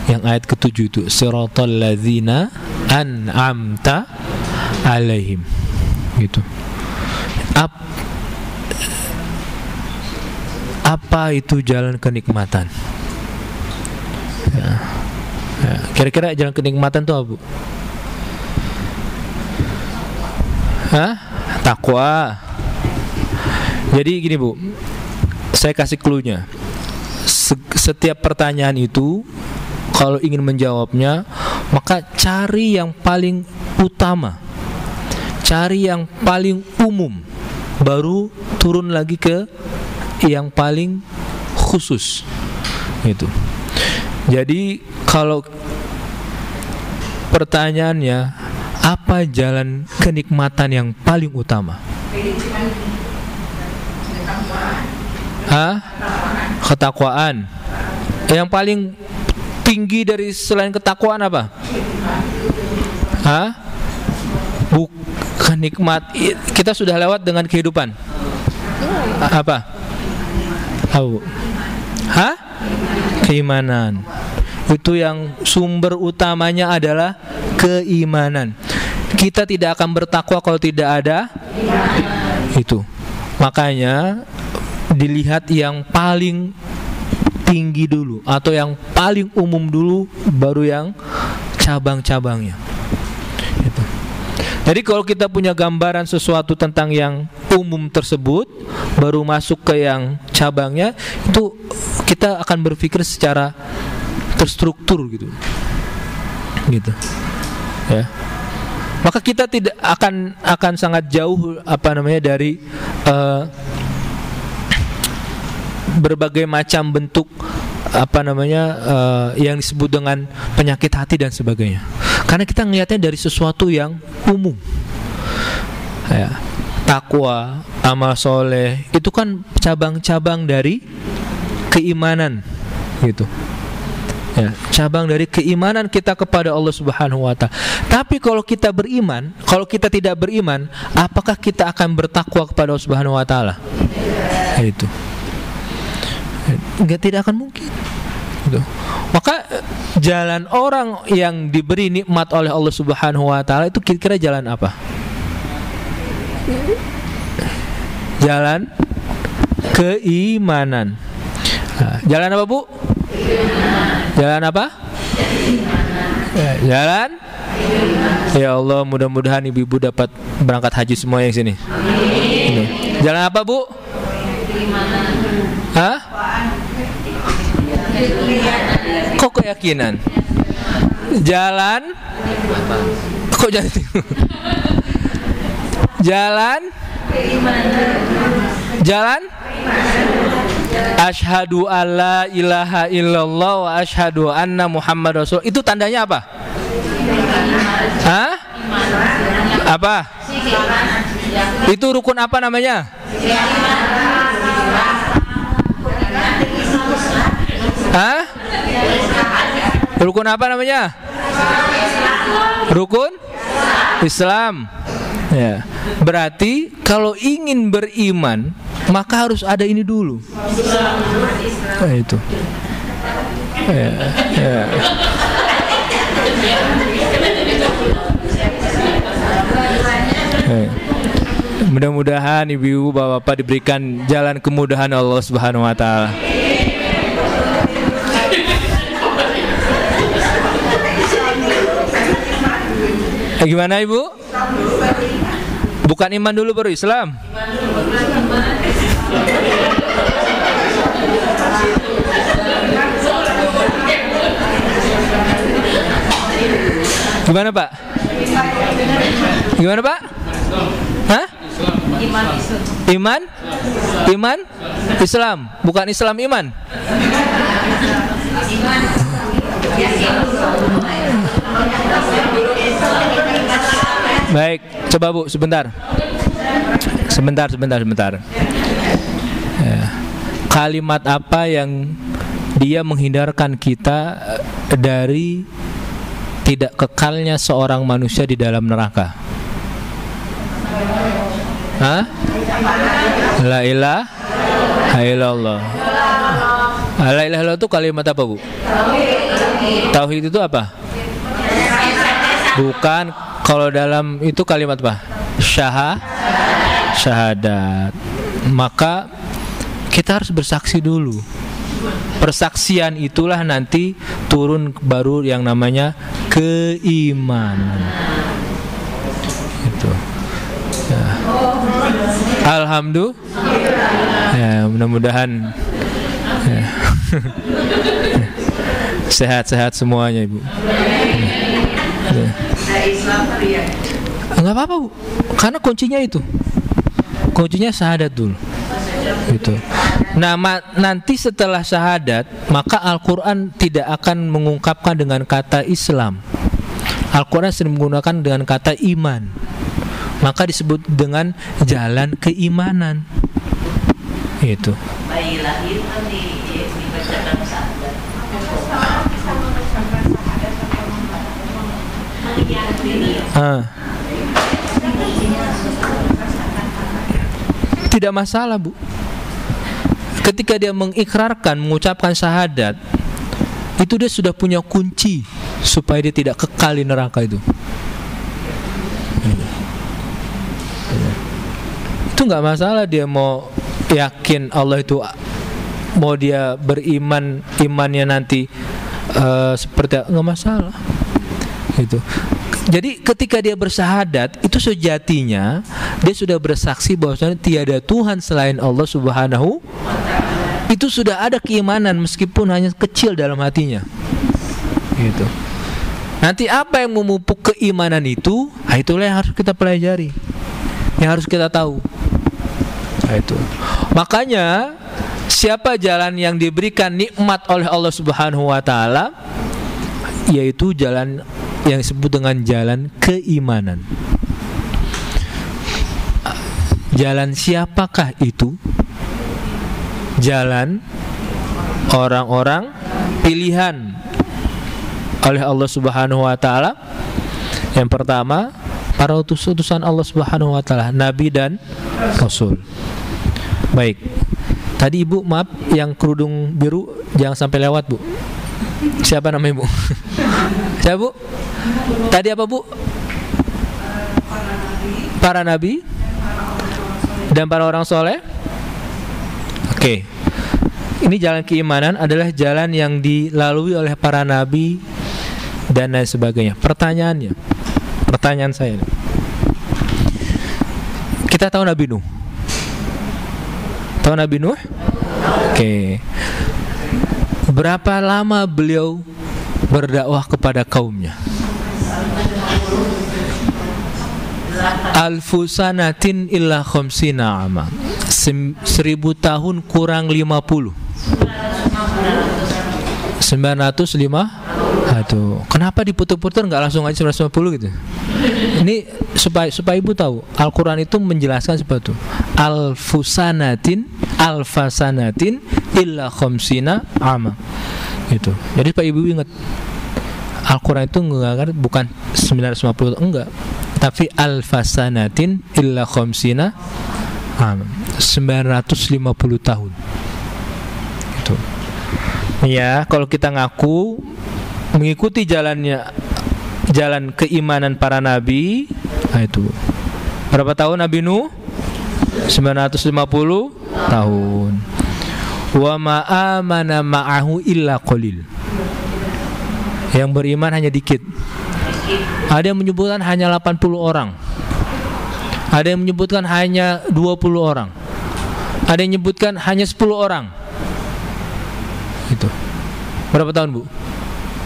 S1: yang ayat ke-7 itu, siratal ladzina an'amta alaihim, gitu. Apa itu jalan kenikmatan? Kira-kira jalan kenikmatan itu apa, Bu? Takwa. Jadi gini, Bu, saya kasih clue-nya. Setiap pertanyaan itu, kalau ingin menjawabnya, maka cari yang paling utama, cari yang paling umum, baru turun lagi ke yang paling khusus, gitu. Jadi kalau pertanyaannya, apa jalan kenikmatan yang paling utama? Ketakwaan. Yang paling tinggi dari selain ketakwaan apa? Bukan nikmat. Kita sudah lewat dengan kehidupan. Apa? Keimanan. Itu yang sumber utamanya adalah keimanan. Kita tidak akan bertakwa kalau tidak ada itu. Makanya dilihat yang paling tinggi dulu, atau yang paling umum dulu, baru yang cabang-cabangnya. Itu. Jadi kalau kita punya gambaran sesuatu tentang yang umum tersebut, baru masuk ke yang cabangnya, itu kita akan berpikir secara terstruktur, gitu. Ya. Maka kita tidak akan sangat jauh dari berbagai macam bentuk yang disebut dengan penyakit hati dan sebagainya. Karena kita ngelihatnya dari sesuatu yang umum. Ya. Takwa, amal soleh, itu kan cabang-cabang dari keimanan, gitu. Ya, cabang dari keimanan kita kepada Allah Subhanahu wa Ta'ala. Tapi kalau kita beriman, kalau kita tidak beriman, apakah kita akan bertakwa kepada Allah Subhanahu wa Ta'ala? Itu. Tidak akan mungkin. Gitu. Maka jalan orang yang diberi nikmat oleh Allah Subhanahu wa Ta'ala itu kira-kira jalan apa? Jalan keimanan. Nah, jalan apa, Bu? Jalan apa? Jalan. Ya Allah, mudah-mudahan ibu-ibu dapat berangkat haji semua yang sini. Jalan apa, Bu? Kok keyakinan? Jalan. Kok jadi? Jalan. Jalan. Asyhadu alla ilaha illallah wa asyhadu anna Muhammad Rasul. Itu tandanya apa? Apa? Itu rukun apa namanya? Rukun apa namanya? Rukun Islam. Ya. Berarti kalau ingin beriman, maka harus ada ini dulu. Nah, itu. Ya. Ya. Mudah-mudahan ibu-ibu, bapak-bapak diberikan jalan kemudahan Allah Subhanahu wa taala. Gimana ibu? Bukan iman dulu baru Islam. Gimana Pak? Gimana Pak? Hah? Iman? Iman? Islam, bukan Islam iman. Baik, coba Bu, sebentar. Sebentar. Ya. Kalimat apa yang dia menghindarkan kita dari tidak kekalnya seorang manusia di dalam neraka? Hah? La ilaha illallah. La ilaha illallah itu kalimat apa Bu? Tauhid itu apa? Bukan. Kalau dalam itu kalimat apa? Syahadat. Maka kita harus bersaksi dulu. Persaksian itulah nanti turun baru yang namanya keimanan. Itu. Ya. Alhamdulillah. Ya, mudah-mudahan ya. Sehat-sehat semuanya Ibu. Ya. Enggak apa-apa Bu, karena kuncinya itu. Kuncinya syahadat dulu. Gitu. Nah, nanti setelah syahadat, maka Al-Quran tidak akan mengungkapkan dengan kata Islam. Al-Quran sering menggunakan dengan kata iman. Maka disebut dengan jalan keimanan. Itu.
S2: Bayi lahir kan dibacakan syahadat.
S1: Tidak masalah Bu. Ketika dia mengikrarkan, mengucapkan syahadat, itu dia sudah punya kunci supaya dia tidak kekal di neraka itu. Itu nggak masalah dia mau yakin Allah itu, mau dia beriman, imannya nanti seperti nggak masalah. Gitu. Jadi ketika dia bersyahadat, itu sejatinya dia sudah bersaksi bahwasanya tiada Tuhan selain Allah Subhanahu. Itu sudah ada keimanan meskipun hanya kecil dalam hatinya. Gitu. Nanti apa yang memupuk keimanan itu, itulah yang harus kita pelajari, yang harus kita tahu. Itu. Makanya siapa jalan yang diberikan nikmat oleh Allah Subhanahu wa taala, yaitu jalan yang disebut dengan jalan keimanan. Jalan siapakah itu? Jalan orang-orang pilihan oleh Allah Subhanahu wa taala. Yang pertama, para utusan Allah Subhanahu wa taala, nabi dan rasul. Baik. Tadi Ibu, maaf, yang kerudung biru jangan sampai lewat Bu. Siapa namanya Bu? Siapa Bu? Tadi apa Bu? Para nabi dan para orang soleh. Oke. Ini jalan keimanan adalah jalan yang dilalui oleh para nabi dan lain sebagainya. Pertanyaan saya, kita tahu Nabi Nuh. Tahu Nabi Nuh? Oke. Berapa lama beliau berdakwah kepada kaumnya? Alfusanatin illa khamsina ama. 1000 tahun kurang 50. 905. Aduh, kenapa diputar-putar nggak langsung aja 950 gitu? Ini supaya Ibu tahu, Al-Quran itu menjelaskan seperti itu. Alfasanatin illa khamsina ama. Gitu. Jadi Pak Ibu ingat, Al-Quran itu bukan 950 enggak, tapi alfasanatin illa khamsina 950 tahun. Itu. Ya, kalau kita ngaku mengikuti jalan keimanan para nabi, nah itu. Berapa tahun Nabi Nuh? 950 tahun. Wa ma amana ma'ahu illa qalil. Yang beriman hanya dikit. Ada yang menyebutkan hanya 80 orang. Ada yang menyebutkan hanya 20 orang. Ada yang menyebutkan hanya 10 orang. Itu. Berapa tahun, Bu?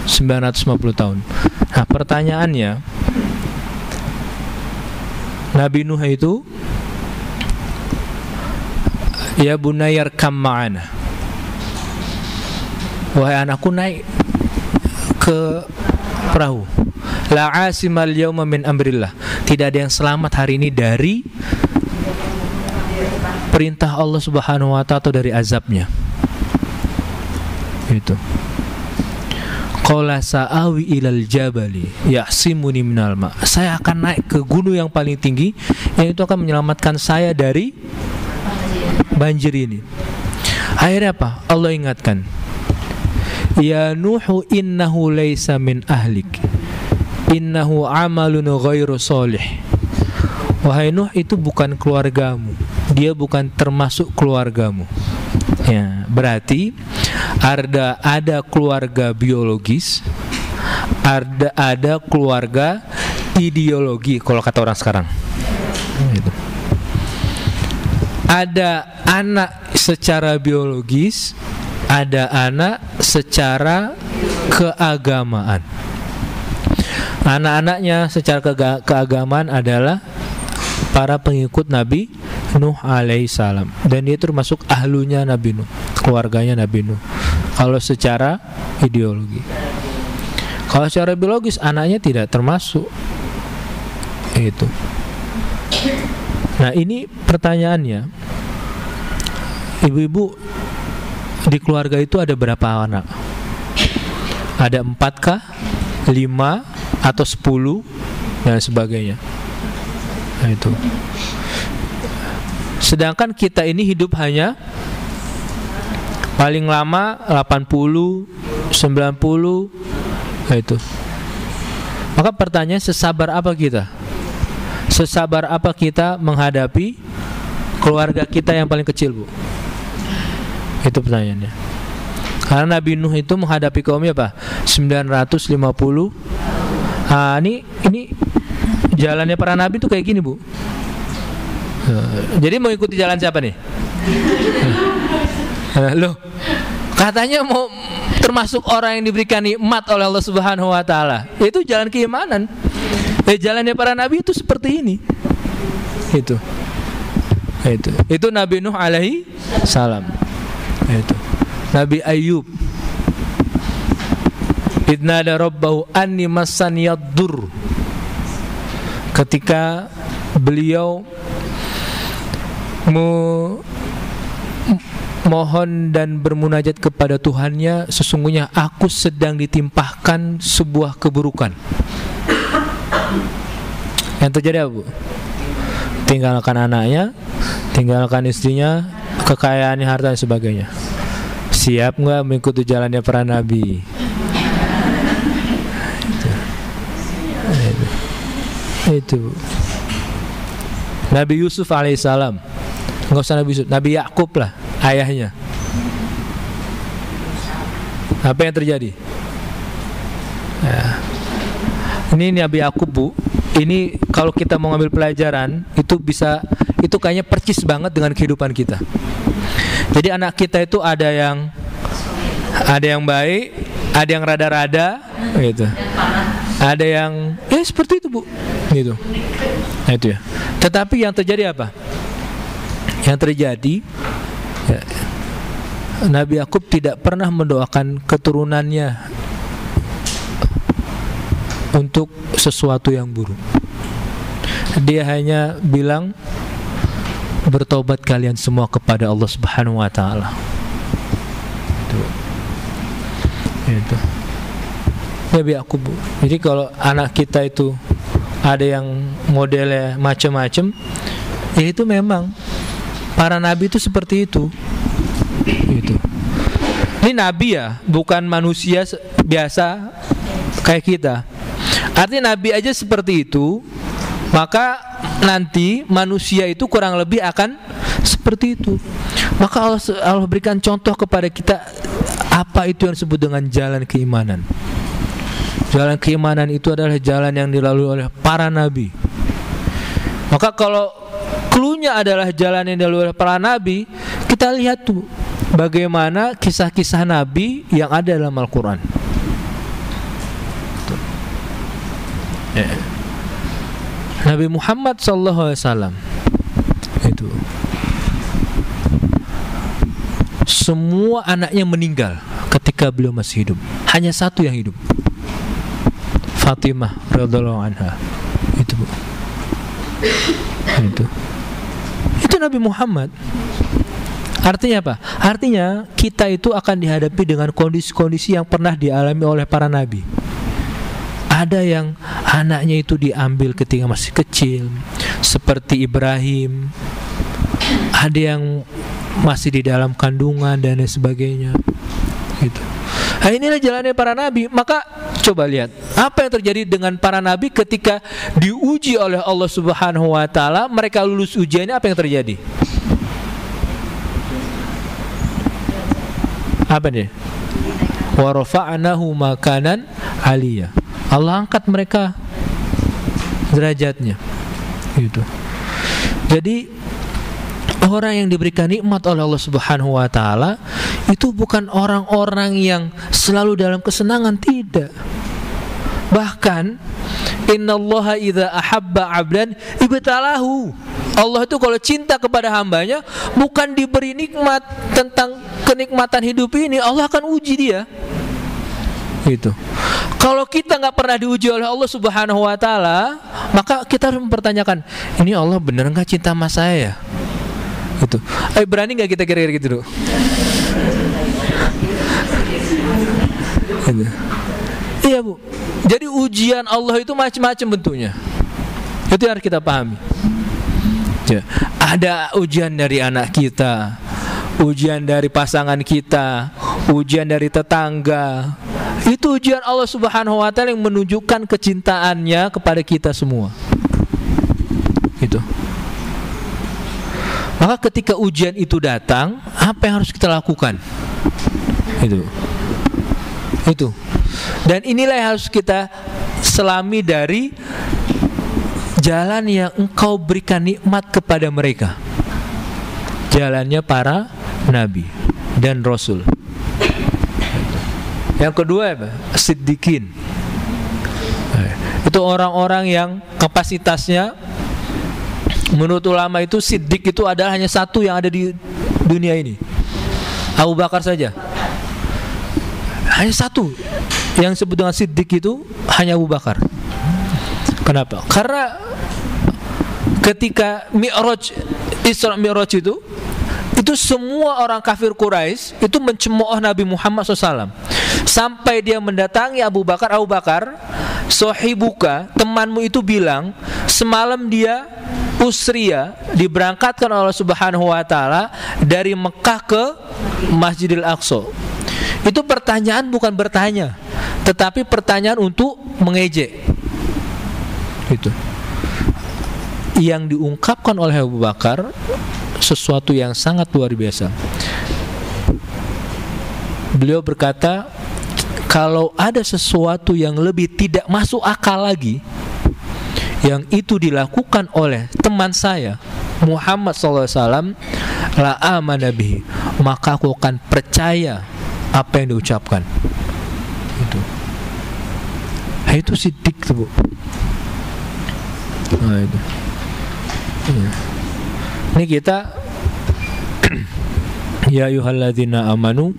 S1: 950 tahun. Nah, pertanyaannya, Nabi Nuh itu, ya bunayar kam ma'ana, wahai anakku naik ke perahu. La asimal yauma min amrillah. Tidak ada yang selamat hari ini dari perintah Allah Subhanahu wa ta'ala atau dari azabnya. Itu. Qala sa'awi ilal jabali yahsimuni minal ma. Saya akan naik ke gunung yang paling tinggi yang itu akan menyelamatkan saya dari banjir ini. Akhirnya apa? Allah ingatkan, ya Nuhu innahu laysa min ahlik, innahu amalun ghairu solih. Wahai Nuh, itu bukan keluargamu, dia bukan termasuk keluargamu. Ya, berarti ada keluarga biologis, ada keluarga ideologi kalau kata orang sekarang. Gitu. Ada anak secara biologis, ada anak secara keagamaan. Anak-anaknya secara keagamaan adalah para pengikut Nabi Nuh alaihissalam, dan dia termasuk ahlunya Nabi Nuh, keluarganya Nabi Nuh. Kalau secara ideologi, kalau secara biologis anaknya tidak termasuk. Itu. Nah, ini pertanyaannya, ibu-ibu, di keluarga itu ada berapa anak? Ada 4 kah? 5 atau 10 dan sebagainya. Nah, itu. Sedangkan kita ini hidup hanya paling lama 80, 90. Nah, itu. Maka pertanyaan, sesabar apa kita? Sesabar apa kita menghadapi keluarga kita yang paling kecil, Bu? Itu pertanyaannya. Karena Nabi Nuh itu menghadapi kaumnya apa? 950. Nah, ini jalannya para nabi itu kayak gini, Bu. Jadi mau ikuti jalan siapa nih? Loh, katanya mau termasuk orang yang diberikan nikmat oleh Allah Subhanahu wa ta'ala. Itu jalan keimanan. Jalannya para nabi itu seperti ini. Itu Nabi Nuh alaihi salam. Itu Nabi Ayub, idnada rabbahu anni massaniyad-dur. Ketika beliau mohon dan bermunajat kepada Tuhannya, sesungguhnya aku sedang ditimpahkan sebuah keburukan. Yang terjadi apa, Bu? Tinggalkan anaknya, tinggalkan istrinya, kekayaannya, harta dan sebagainya. Siap nggak mengikuti jalannya para nabi? Itu. Nabi Yusuf alaihissalam, nggak usah Nabi Yusuf, Nabi Yakub lah, ayahnya. Apa yang terjadi? Ya. Ini Nabi Yakub, Bu. Ini kalau kita mau ngambil pelajaran, itu kayaknya percis banget dengan kehidupan kita. Jadi anak kita itu ada yang baik, ada yang rada-rada, gitu. Ada yang seperti itu, Bu, gitu. Nah, itu ya. Tetapi yang terjadi apa? Yang terjadi, ya, Nabi Yakub tidak pernah mendoakan keturunannya untuk sesuatu yang buruk. Dia hanya bilang, bertobat kalian semua kepada Allah Subhanahu wa ta'ala. Itu.
S3: Nabi Yakub. Jadi kalau anak kita itu ada yang modelnya macam-macam, ya itu memang para nabi itu seperti itu. Gitu. Ini nabi ya, bukan manusia biasa kayak kita. Artinya nabi aja seperti itu, maka nanti manusia itu kurang lebih akan seperti itu. Maka Allah berikan contoh kepada kita apa itu yang disebut dengan jalan keimanan. Jalan keimanan itu adalah jalan yang dilalui oleh para nabi. Maka kalau cluenya adalah jalan yang dilalui oleh para nabi, kita lihat tuh bagaimana kisah-kisah nabi yang ada dalam Al-Quran. Nabi Muhammad SAW itu semua anaknya meninggal ketika beliau masih hidup. Hanya satu yang hidup, Fatimah radhiyallahu anha. Itu Nabi Muhammad. Artinya apa? Artinya kita itu akan dihadapi dengan kondisi-kondisi yang pernah dialami oleh para nabi. Ada yang anaknya itu diambil ketika masih kecil, seperti Ibrahim. Ada yang masih di dalam kandungan dan lain sebagainya. Gitu. Nah, inilah jalannya para nabi. Maka coba lihat apa yang terjadi dengan para nabi ketika diuji oleh Allah Subhanahu wa taala, mereka lulus ujiannya, apa yang terjadi? Apa nih? Wa rafa'nahu makanan aliyah. Allah angkat mereka derajatnya. Gitu. Jadi orang yang diberikan nikmat oleh Allah Subhanahu wa taala itu bukan orang-orang yang selalu dalam kesenangan, tidak. Bahkan innallaha idza ahabba 'abdan ibtalahu. Allah itu kalau cinta kepada hambanya bukan diberi nikmat tentang kenikmatan hidup ini, Allah akan uji dia. Gitu. Kalau kita nggak pernah diuji oleh Allah Subhanahu wa taala, maka kita harus mempertanyakan, ini Allah benar nggak cinta sama saya ya? Gitu. Berani nggak kita kira-kira gitu dulu? Iya Bu. Jadi ujian Allah itu macam-macam bentuknya. Itu yang harus kita pahami. Ya. Ada ujian dari anak kita, ujian dari pasangan kita, ujian dari tetangga. Itu ujian Allah Subhanahu wa taala yang menunjukkan kecintaannya kepada kita semua. Gitu. Maka ketika ujian itu datang, apa yang harus kita lakukan? Itu. Dan inilah yang harus kita selami dari jalan yang engkau berikan nikmat kepada mereka. Jalannya para nabi dan rasul. Yang kedua apa? Siddiqin. Itu orang-orang yang kapasitasnya, menurut ulama itu siddiq itu adalah hanya satu yang ada di dunia ini, Abu Bakar saja. Hanya satu yang disebut dengan siddiq itu hanya Abu Bakar. Kenapa? Karena ketika Mi'raj, Isra Mi'raj itu semua orang kafir Quraisy itu mencemooh Nabi Muhammad SAW. Sampai dia mendatangi Abu Bakar, sohibuka, temanmu itu bilang, semalam dia usriya, diberangkatkan oleh Allah Subhanahu wa taala dari Mekah ke Masjidil Aqsa. Itu pertanyaan bukan bertanya, tetapi pertanyaan untuk mengejek. Itu yang diungkapkan oleh Abu Bakar sesuatu yang sangat luar biasa. Beliau berkata, kalau ada sesuatu yang lebih tidak masuk akal lagi yang itu dilakukan oleh teman saya Muhammad SAW, la amana bihi, maka aku akan percaya apa yang diucapkan. Itu siddiq tuh Bu. Itu. Ini kita ya ayyuhalladzina amanu,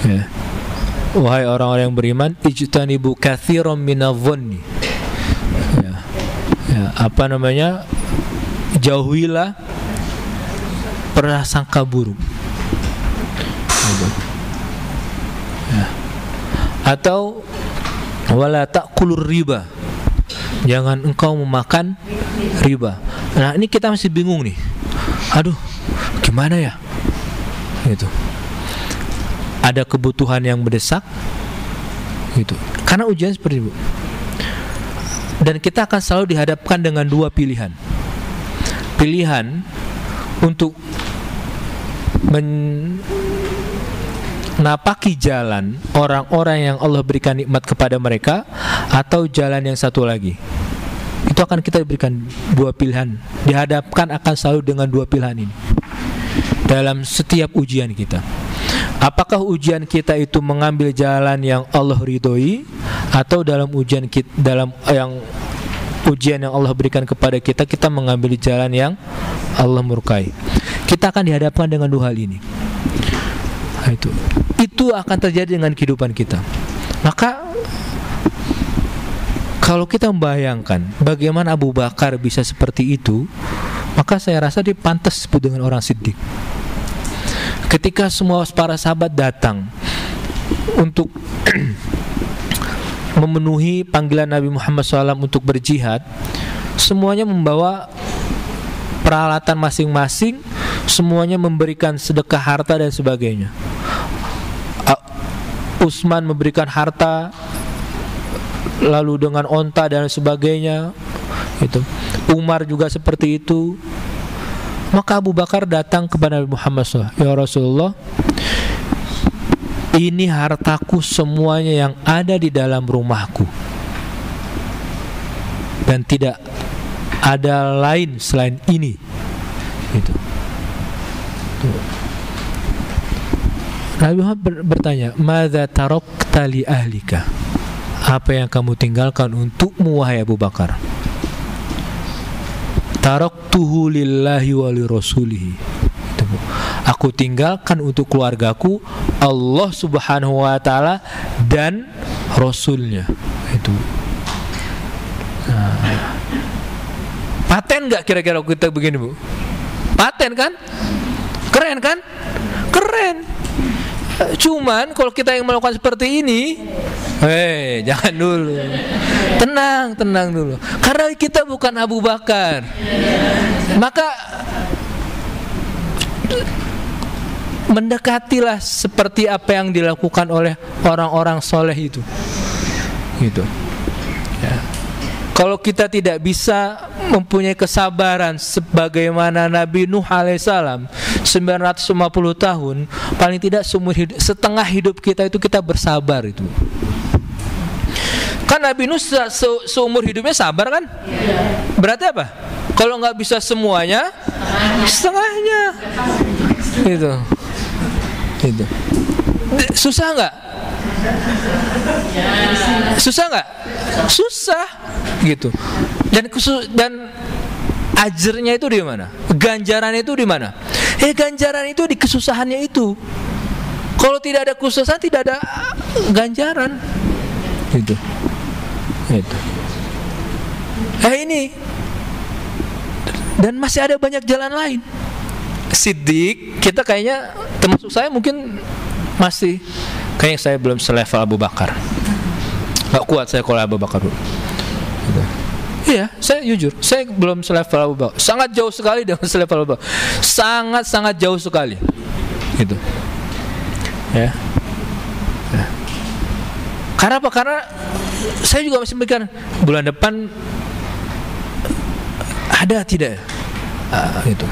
S3: ya, wahai orang-orang yang beriman, ijtanibu katsiran minadh-dhanni. Apa namanya, jauhilah prasangka buruk. Atau Wala ta'kulur riba. Jangan engkau memakan riba. Nah, ini kita masih bingung nih. Aduh, gimana ya? Gitu. Ada kebutuhan yang mendesak, gitu. Karena ujian seperti itu. Dan kita akan selalu dihadapkan dengan dua pilihan. Pilihan untuk menapaki jalan orang-orang yang Allah berikan nikmat kepada mereka, atau jalan yang satu lagi. Itu akan kita berikan dua pilihan. Dihadapkan akan selalu dengan dua pilihan ini dalam setiap ujian kita. Apakah ujian kita itu mengambil jalan yang Allah ridhoi, atau dalam ujian yang Allah berikan kepada kita, kita mengambil jalan yang Allah murkai. Kita akan dihadapkan dengan dua hal ini. Nah, itu akan terjadi dengan kehidupan kita. Maka kalau kita membayangkan bagaimana Abu Bakar bisa seperti itu, maka saya rasa dia pantas disebut dengan orang siddiq. Ketika semua para sahabat datang untuk memenuhi panggilan Nabi Muhammad SAW untuk berjihad, semuanya membawa peralatan masing-masing, semuanya memberikan sedekah harta dan sebagainya. Utsman memberikan harta, lalu dengan onta dan sebagainya. Umar juga seperti itu. Maka Abu Bakar datang kepada Nabi Muhammad SAW, ya Rasulullah, ini hartaku semuanya yang ada di dalam rumahku, dan tidak ada lain selain ini. Nabi Muhammad bertanya, Madza tarakta li ahlika? Apa yang kamu tinggalkan untukmu, wahai Abu Bakar? Taraktuhu lillahi wa li rasulihi. Aku tinggalkan untuk keluargaku, Allah Subhanahu wa ta'ala dan Rasulnya. Paten gak kira-kira kita begini, Bu? Paten kan? Keren kan? Keren. Cuman kalau kita yang melakukan seperti ini, jangan dulu. Tenang dulu. Karena kita bukan Abu Bakar. Maka mendekatilah seperti apa yang dilakukan oleh orang-orang soleh itu. Ya. Kalau kita tidak bisa mempunyai kesabaran sebagaimana Nabi Nuh alaihissalam 950 tahun, paling tidak setengah hidup kita itu kita bersabar itu. Kan Nabi Nuh seumur hidupnya sabar kan? Berarti apa? Kalau nggak bisa semuanya, setengahnya. Itu. Susah nggak? Susah nggak? Susah, gitu. Dan ajarnya itu di mana? Ganjarannya itu di mana? Ganjaran itu di kesusahannya itu. Kalau tidak ada kesusahan, tidak ada ganjaran. Itu. Ini. Dan masih ada banyak jalan lain. Siddiq, kita kayaknya termasuk saya mungkin masih, kayaknya saya belum selevel Abu Bakar. Gak kuat saya kalau Abu Bakar dulu. Iya, saya jujur, saya belum selevel Abu Bakar. Sangat jauh sekali dengan selevel Abu Bakar. Sangat jauh sekali. Gitu. Ya. Karena apa? Karena saya juga masih mikir bulan depan ada tidak? Gitu.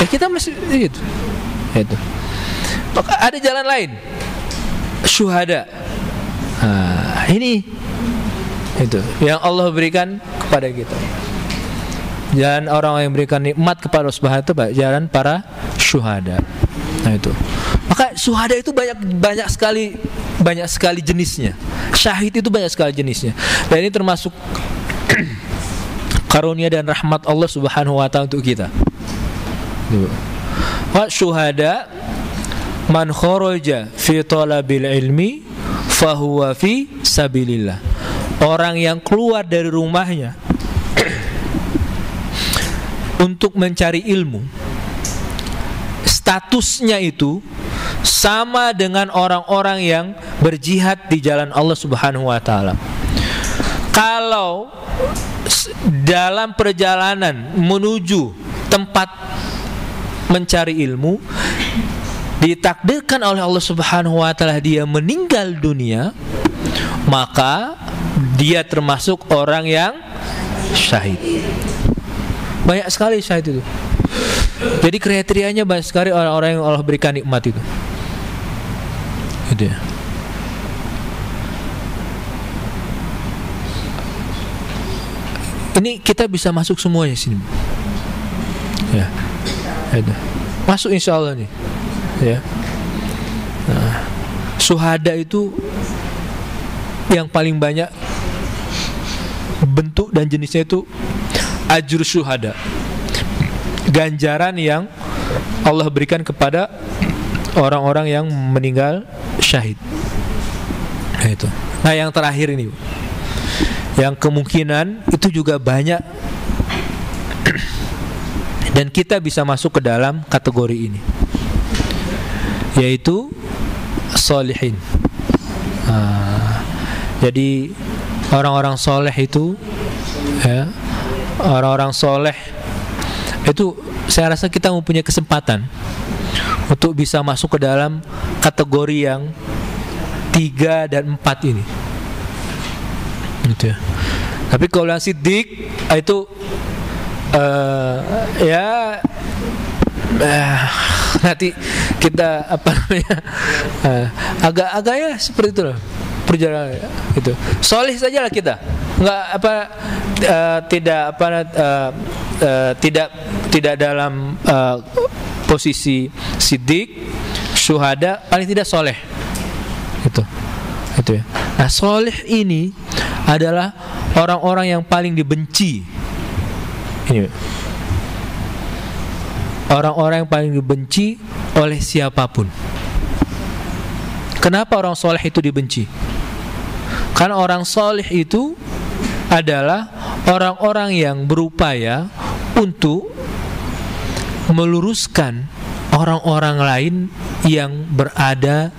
S3: Kita masih gitu. Maka ada jalan lain. Syuhada. Ini itu yang Allah berikan kepada kita. Jalan orang yang berikan nikmat kepada Allah Subhanahu wa ta'ala, jalan para syuhada. Itu. Maka syuhada itu banyak sekali jenisnya. Syahid itu banyak sekali jenisnya. Dan ini termasuk karunia dan rahmat Allah Subhanahu wa ta'ala untuk kita. Wa syuhada man kharaja fi talabil ilmi fahuwa fi sabilillah. Orang yang keluar dari rumahnya untuk mencari ilmu, statusnya itu sama dengan orang-orang yang berjihad di jalan Allah Subhanahu wa taala. Kalau dalam perjalanan menuju tempat mencari ilmu ditakdirkan oleh Allah Subhanahu wa taala dia meninggal dunia, maka dia termasuk orang yang syahid. Banyak sekali syahid itu. Jadi kriterianya banyak sekali orang-orang yang Allah berikan nikmat itu. Gitu ya. Ini kita bisa masuk semuanya sini. Ya. Ada. Masuk insya Allah nih. Ya. Nah, syuhada itu yang paling banyak bentuk dan jenisnya itu ajur syuhada. Ganjaran yang Allah berikan kepada orang-orang yang meninggal syahid. Nah itu. Nah yang terakhir ini, yang kemungkinan itu juga banyak dan kita bisa masuk ke dalam kategori ini, yaitu sholihin. Jadi orang-orang soleh itu, ya, orang-orang soleh itu saya rasa kita mempunyai kesempatan untuk bisa masuk ke dalam kategori yang 3 dan 4 ini. Gitu ya. Tapi kalau yang siddiq itu nanti kita apa namanya agak-agak ya seperti itu loh perjalanan gitu. Soleh saja lah kita, nggak apa tidak dalam posisi siddiq, syuhada, paling tidak soleh itu ya. Nah soleh ini adalah orang-orang yang paling dibenci. Ini orang-orang yang paling dibenci oleh siapapun. Kenapa orang soleh itu dibenci? Karena orang soleh itu adalah orang-orang yang berupaya untuk meluruskan orang-orang lain yang berada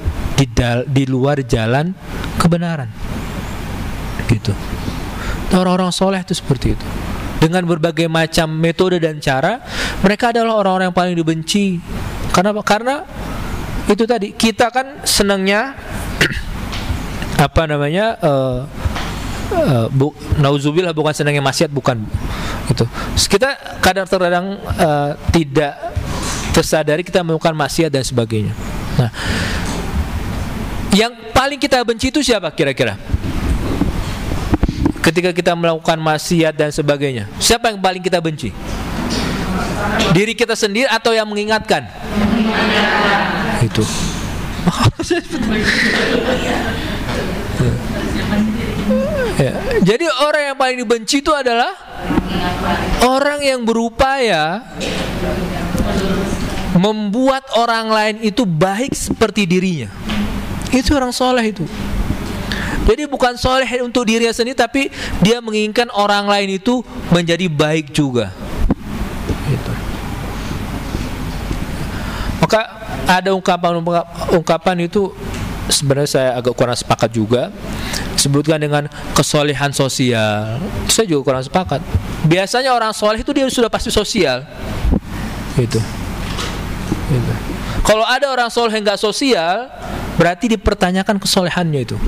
S3: di luar jalan kebenaran. Gitu. Orang-orang soleh itu seperti itu. Dengan berbagai macam metode dan cara, mereka adalah orang-orang yang paling dibenci. Kenapa? Karena itu tadi, kita kan senangnya apa namanya nauzubillah, bukan senangnya maksiat, bukan itu. Kita kadang-kadang tidak tersadari kita melakukan maksiat dan sebagainya. Nah, yang paling kita benci itu siapa kira-kira? Ketika kita melakukan maksiat dan sebagainya, siapa yang paling kita benci? Diri kita sendiri atau yang mengingatkan? Itu. Ya. Jadi orang yang paling dibenci itu adalah orang yang berupaya membuat orang lain itu baik seperti dirinya. Itu orang soleh itu. Jadi bukan soleh untuk dirinya sendiri, tapi dia menginginkan orang lain itu menjadi baik juga. Gitu. Maka ada ungkapan itu sebenarnya saya agak kurang sepakat juga. Sebutkan dengan kesolehan sosial, saya juga kurang sepakat. Biasanya orang soleh itu dia sudah pasti sosial. Gitu. Kalau ada orang soleh yang nggak sosial, berarti dipertanyakan kesolehannya itu.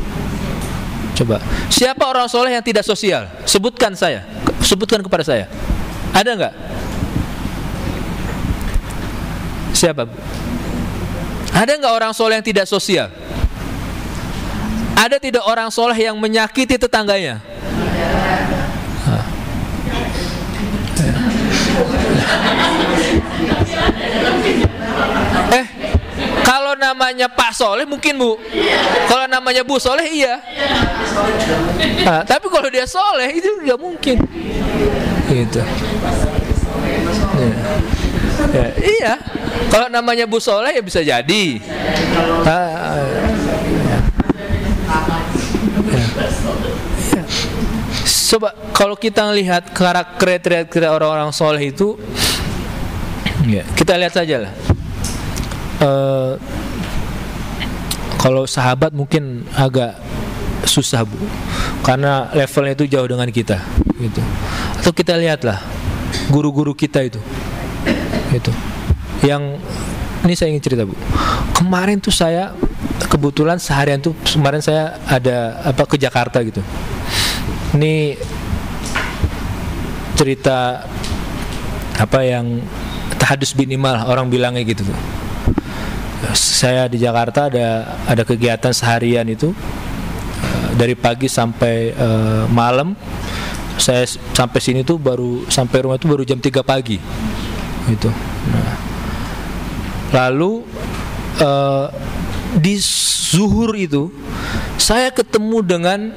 S3: Coba, siapa orang soleh yang tidak sosial? Sebutkan kepada saya. Ada nggak? Siapa? Ada nggak orang soleh yang tidak sosial? Ada tidak orang soleh yang menyakiti tetangganya? Kalau namanya Pak Soleh mungkin Bu. Kalau namanya Bu Soleh iya. Tapi kalau dia soleh itu nggak mungkin. Gitu. Ya, iya. Kalau namanya Bu Soleh ya bisa jadi. Coba kalau kita lihat kriteria orang-orang soleh itu, ya, kita lihat saja lah. Kalau sahabat mungkin agak susah Bu, karena levelnya itu jauh dengan kita gitu. Atau kita lihatlah guru-guru kita itu yang ini saya ingin cerita Bu. Kemarin tuh saya kebetulan seharian tuh kemarin saya ada ke Jakarta gitu. Ini cerita yang tahadus minimal orang bilangnya gitu tuh. Saya di Jakarta ada kegiatan seharian itu dari pagi sampai malam. Saya sampai sini tuh sampai rumah itu baru jam 3 pagi gitu. Nah, lalu di zuhur itu saya ketemu dengan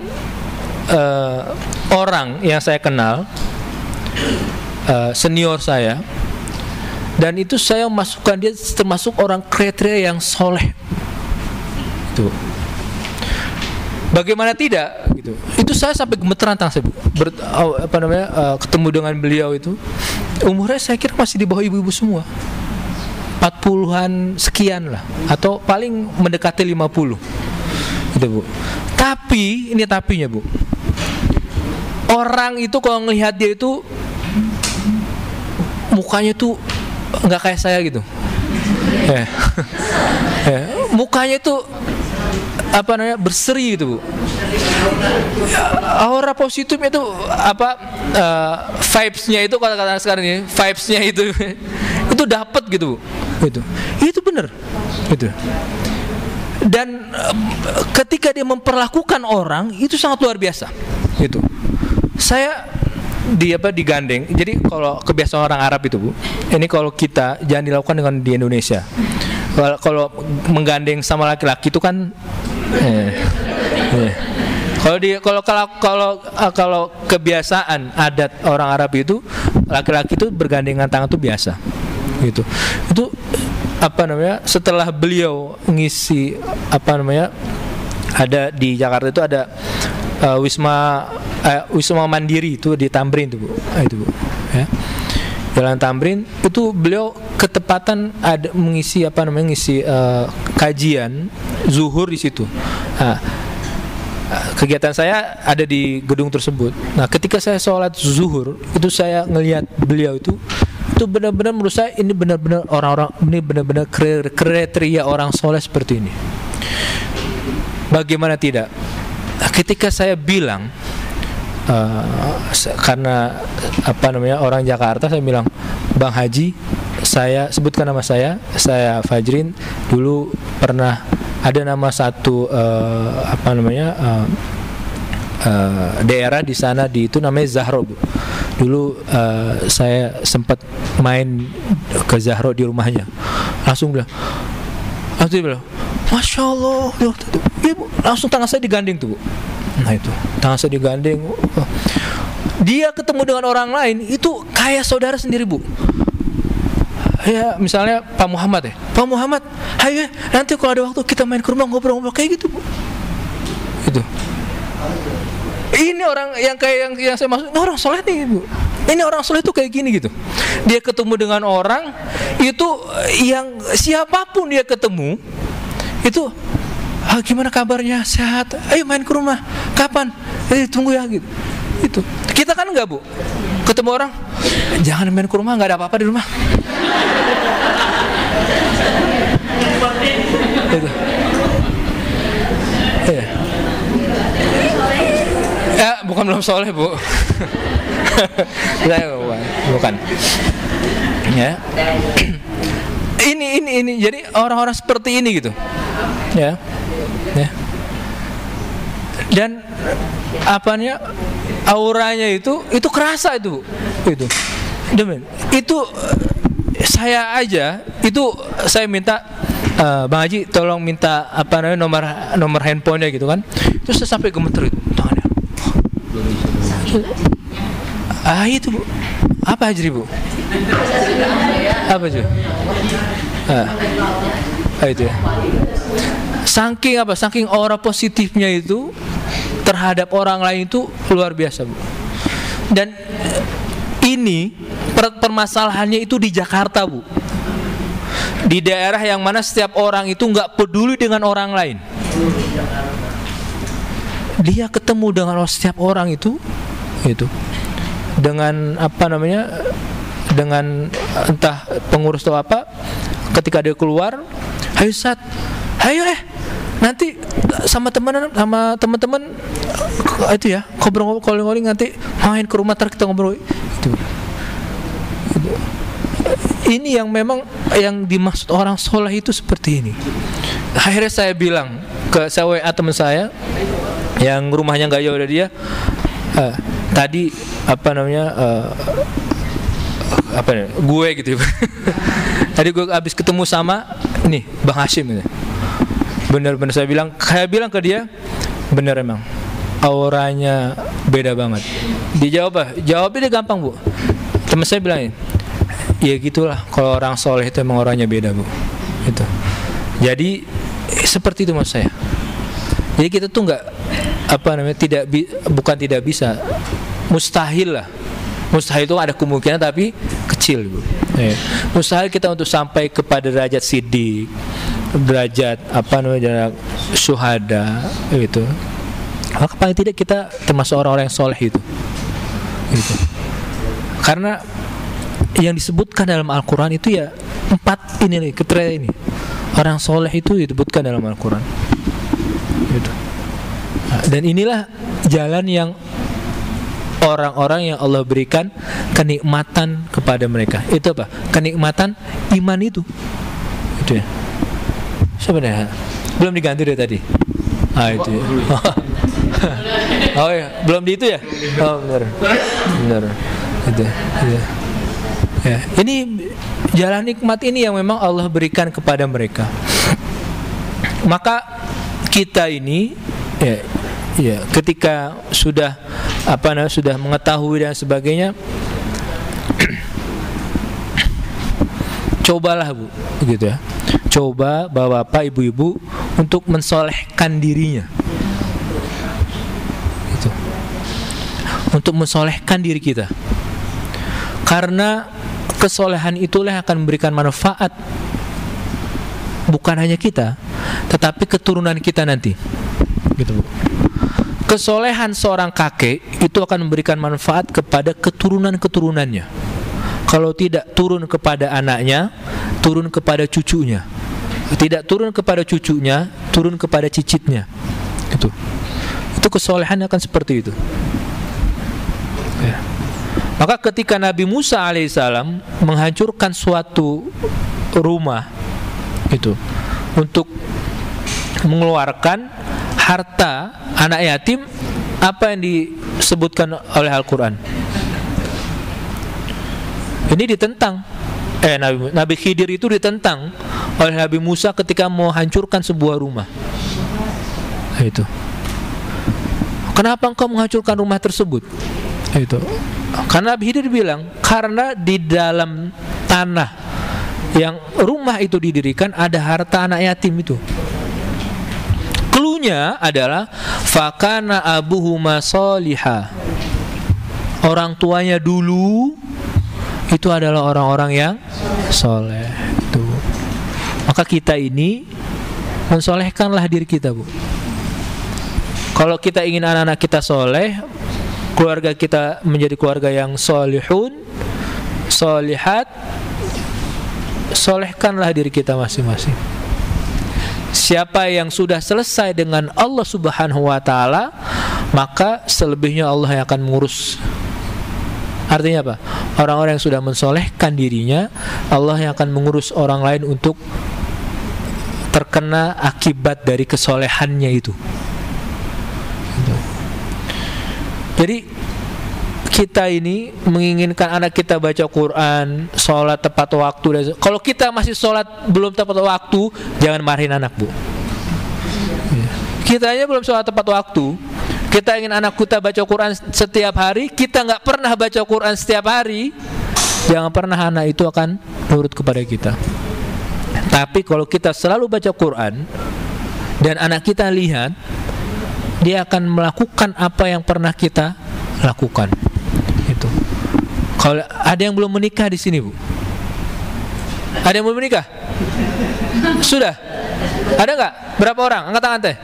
S3: orang yang saya kenal, senior saya, dan itu saya masukkan dia termasuk orang kriteria yang soleh. Itu bagaimana tidak gitu. Itu saya sampai gemeteran tangan saya ketemu dengan beliau itu. Umurnya saya kira masih di bawah ibu-ibu semua, 40-an sekian lah, atau paling mendekati 50 gitu Bu. Tapi ini tapinya Bu, orang itu kalau ngelihat dia itu mukanya tuh nggak kayak saya gitu. Mukanya itu berseri gitu Bu. Aura positifnya itu vibes-nya itu kalau kata sekarang ini, vibes-nya itu dapat gitu Bu. Itu benar gitu. Dan ketika dia memperlakukan orang itu sangat luar biasa gitu. Saya digandeng. Jadi kalau kebiasaan orang Arab itu Bu, ini kalau kita jangan dilakukan dengan di Indonesia. Kalau menggandeng sama laki-laki itu kan kalau kebiasaan adat orang Arab itu, laki-laki itu bergandengan tangan itu biasa gitu. Itu setelah beliau ngisi ada di Jakarta itu ada Wisma Mandiri itu di Tamrin itu Bu. Itu Bu ya. Jalan Tamrin itu beliau ketepatan ada mengisi kajian zuhur di situ. Nah, kegiatan saya ada di gedung tersebut. Nah, ketika saya sholat zuhur itu saya ngelihat beliau itu benar-benar menurut saya ini benar-benar orang-orang ini benar-benar kriteria orang soleh seperti ini. Bagaimana tidak? Ketika saya bilang karena orang Jakarta, saya bilang, Bang Haji, saya sebutkan nama saya Fajrin, dulu pernah ada nama satu daerah di sana itu namanya Zahro Bu. Dulu saya sempat main ke Zahro di rumahnya. Langsung bilang, Masya Allah, Ibu, langsung tangan saya digandeng tuh Bu. Nah itu, tangan saya digandeng. Dia ketemu dengan orang lain itu kayak saudara sendiri Bu. Ya misalnya Pak Muhammad Pak Muhammad, ayo nanti kalau ada waktu kita main ke rumah ngobrol-ngobrol kayak gitu Bu. Itu. Ini orang yang saya maksud, orang soleh nih Bu. Ini orang soleh itu kayak gini gitu. Dia ketemu dengan orang itu yang siapapun dia ketemu itu, gimana kabarnya, sehat, ayo main ke rumah, kapan, tunggu ya gitu. Itu kita kan enggak Bu, ketemu orang jangan main ke rumah, nggak ada apa-apa di rumah. Itu. Bukan belum soleh Bu. Saya bukan. Ya. Ini jadi orang-orang seperti ini gitu. Ya. Dan auranya itu kerasa itu. Demen. Itu saya aja itu saya minta Bang Haji tolong minta nomor handphonenya gitu kan. Terus saya sampai gemeter itu tangannya. Itu Bu. Apa Hajri Bu? Apa itu? Itu ya. Saking aura positifnya itu terhadap orang lain itu luar biasa Bu. Dan ini permasalahannya itu di Jakarta Bu. Di daerah yang mana setiap orang itu nggak peduli dengan orang lain. Dia ketemu dengan setiap orang itu dengan apa namanya, dengan entah pengurus atau apa. Ketika dia keluar, ayo Ustaz, ayo nanti sama teman-teman itu ya, ngobrol-ngobrol nanti main ke rumah, kita ngobrol itu. Ini yang memang yang dimaksud orang soleh itu seperti ini. Akhirnya saya bilang ke WA teman saya yang rumahnya nggak jauh dari dia, tadi apa namanya, gue gitu. Tadi gue habis ketemu sama nih Bang Hashim ini. Bener-bener saya bilang ke dia, bener emang auranya beda banget. Jawabnya dia gampang, Bu. Teman saya bilang, ya gitulah, kalau orang soleh itu emang orangnya beda, Bu. Itu. Jadi seperti itu maksud saya. Jadi kita tuh nggak apa namanya, bukan tidak bisa, mustahil lah. Mustahil itu ada kemungkinan tapi kecil, Bu. Mustahil kita untuk sampai kepada derajat siddiq, derajat apa namanya, syuhada gitu. Maka paling tidak kita termasuk orang-orang yang soleh itu. Gitu. Karena yang disebutkan dalam Al-Quran itu ya 4 ini nih, kriteria ini. Orang soleh itu disebutkan dalam Al-Quran. Gitu. Dan inilah jalan yang orang-orang yang Allah berikan kenikmatan kepada mereka. Itu apa? Kenikmatan iman itu. Itu ya. Sebenarnya belum diganti dari tadi. Itu ya. Oh ya, belum di itu ya? Oh benar. Itu. Ya, ini jalan nikmat ini yang memang Allah berikan kepada mereka. Maka kita ini ya ketika sudah sudah mengetahui dan sebagainya, cobalah, Bu, gitu ya. Coba Bapak, Ibu-ibu untuk mensolehkan dirinya. Gitu. Untuk mensolehkan diri kita. Karena kesolehan itulah yang akan memberikan manfaat bukan hanya kita, tetapi keturunan kita nanti. Gitu, Bu. Kesolehan seorang kakek itu akan memberikan manfaat kepada keturunan-keturunannya. Kalau tidak turun kepada anaknya, turun kepada cucunya. Tidak turun kepada cucunya, turun kepada cicitnya. Gitu. Itu kesolehan akan seperti itu. Ya. Maka ketika Nabi Musa alaihissalam menghancurkan suatu rumah itu untuk mengeluarkan harta anak yatim, apa yang disebutkan oleh Al-Quran? Ini ditentang. Nabi Khidir itu ditentang oleh Nabi Musa ketika mau hancurkan sebuah rumah. Itu. Kenapa engkau menghancurkan rumah tersebut? Itu. Karena Nabi Khidir bilang, karena di dalam tanah yang rumah itu didirikan ada harta anak yatim itu. Cluenya adalah fakana abuhuma soliha. Orang tuanya dulu itu adalah orang-orang yang soleh. Itu. Maka kita ini mensolehkanlah diri kita, Bu. Kalau kita ingin anak-anak kita soleh, keluarga kita menjadi keluarga yang solihun, solihat, solehkanlah diri kita masing-masing. Siapa yang sudah selesai dengan Allah Subhanahu wa ta'ala, maka selebihnya Allah yang akan mengurus. Artinya apa? Orang-orang yang sudah mensolehkan dirinya, Allah yang akan mengurus orang lain untuk terkena akibat dari kesolehannya itu. Jadi kita ini menginginkan anak kita baca Quran, sholat tepat waktu. Kalau kita masih sholat belum tepat waktu, jangan marahin anak, Bu. Kita aja belum sholat tepat waktu, kita ingin anak kita baca Quran setiap hari, kita nggak pernah baca Quran setiap hari, jangan pernah anak itu akan nurut kepada kita. Tapi kalau kita selalu baca Quran dan anak kita lihat, dia akan melakukan apa yang pernah kita lakukan. Itu. Kalau ada yang belum menikah di sini, Bu? Ada yang belum menikah? Sudah? Ada nggak? Berapa orang? Angkat tangan teh.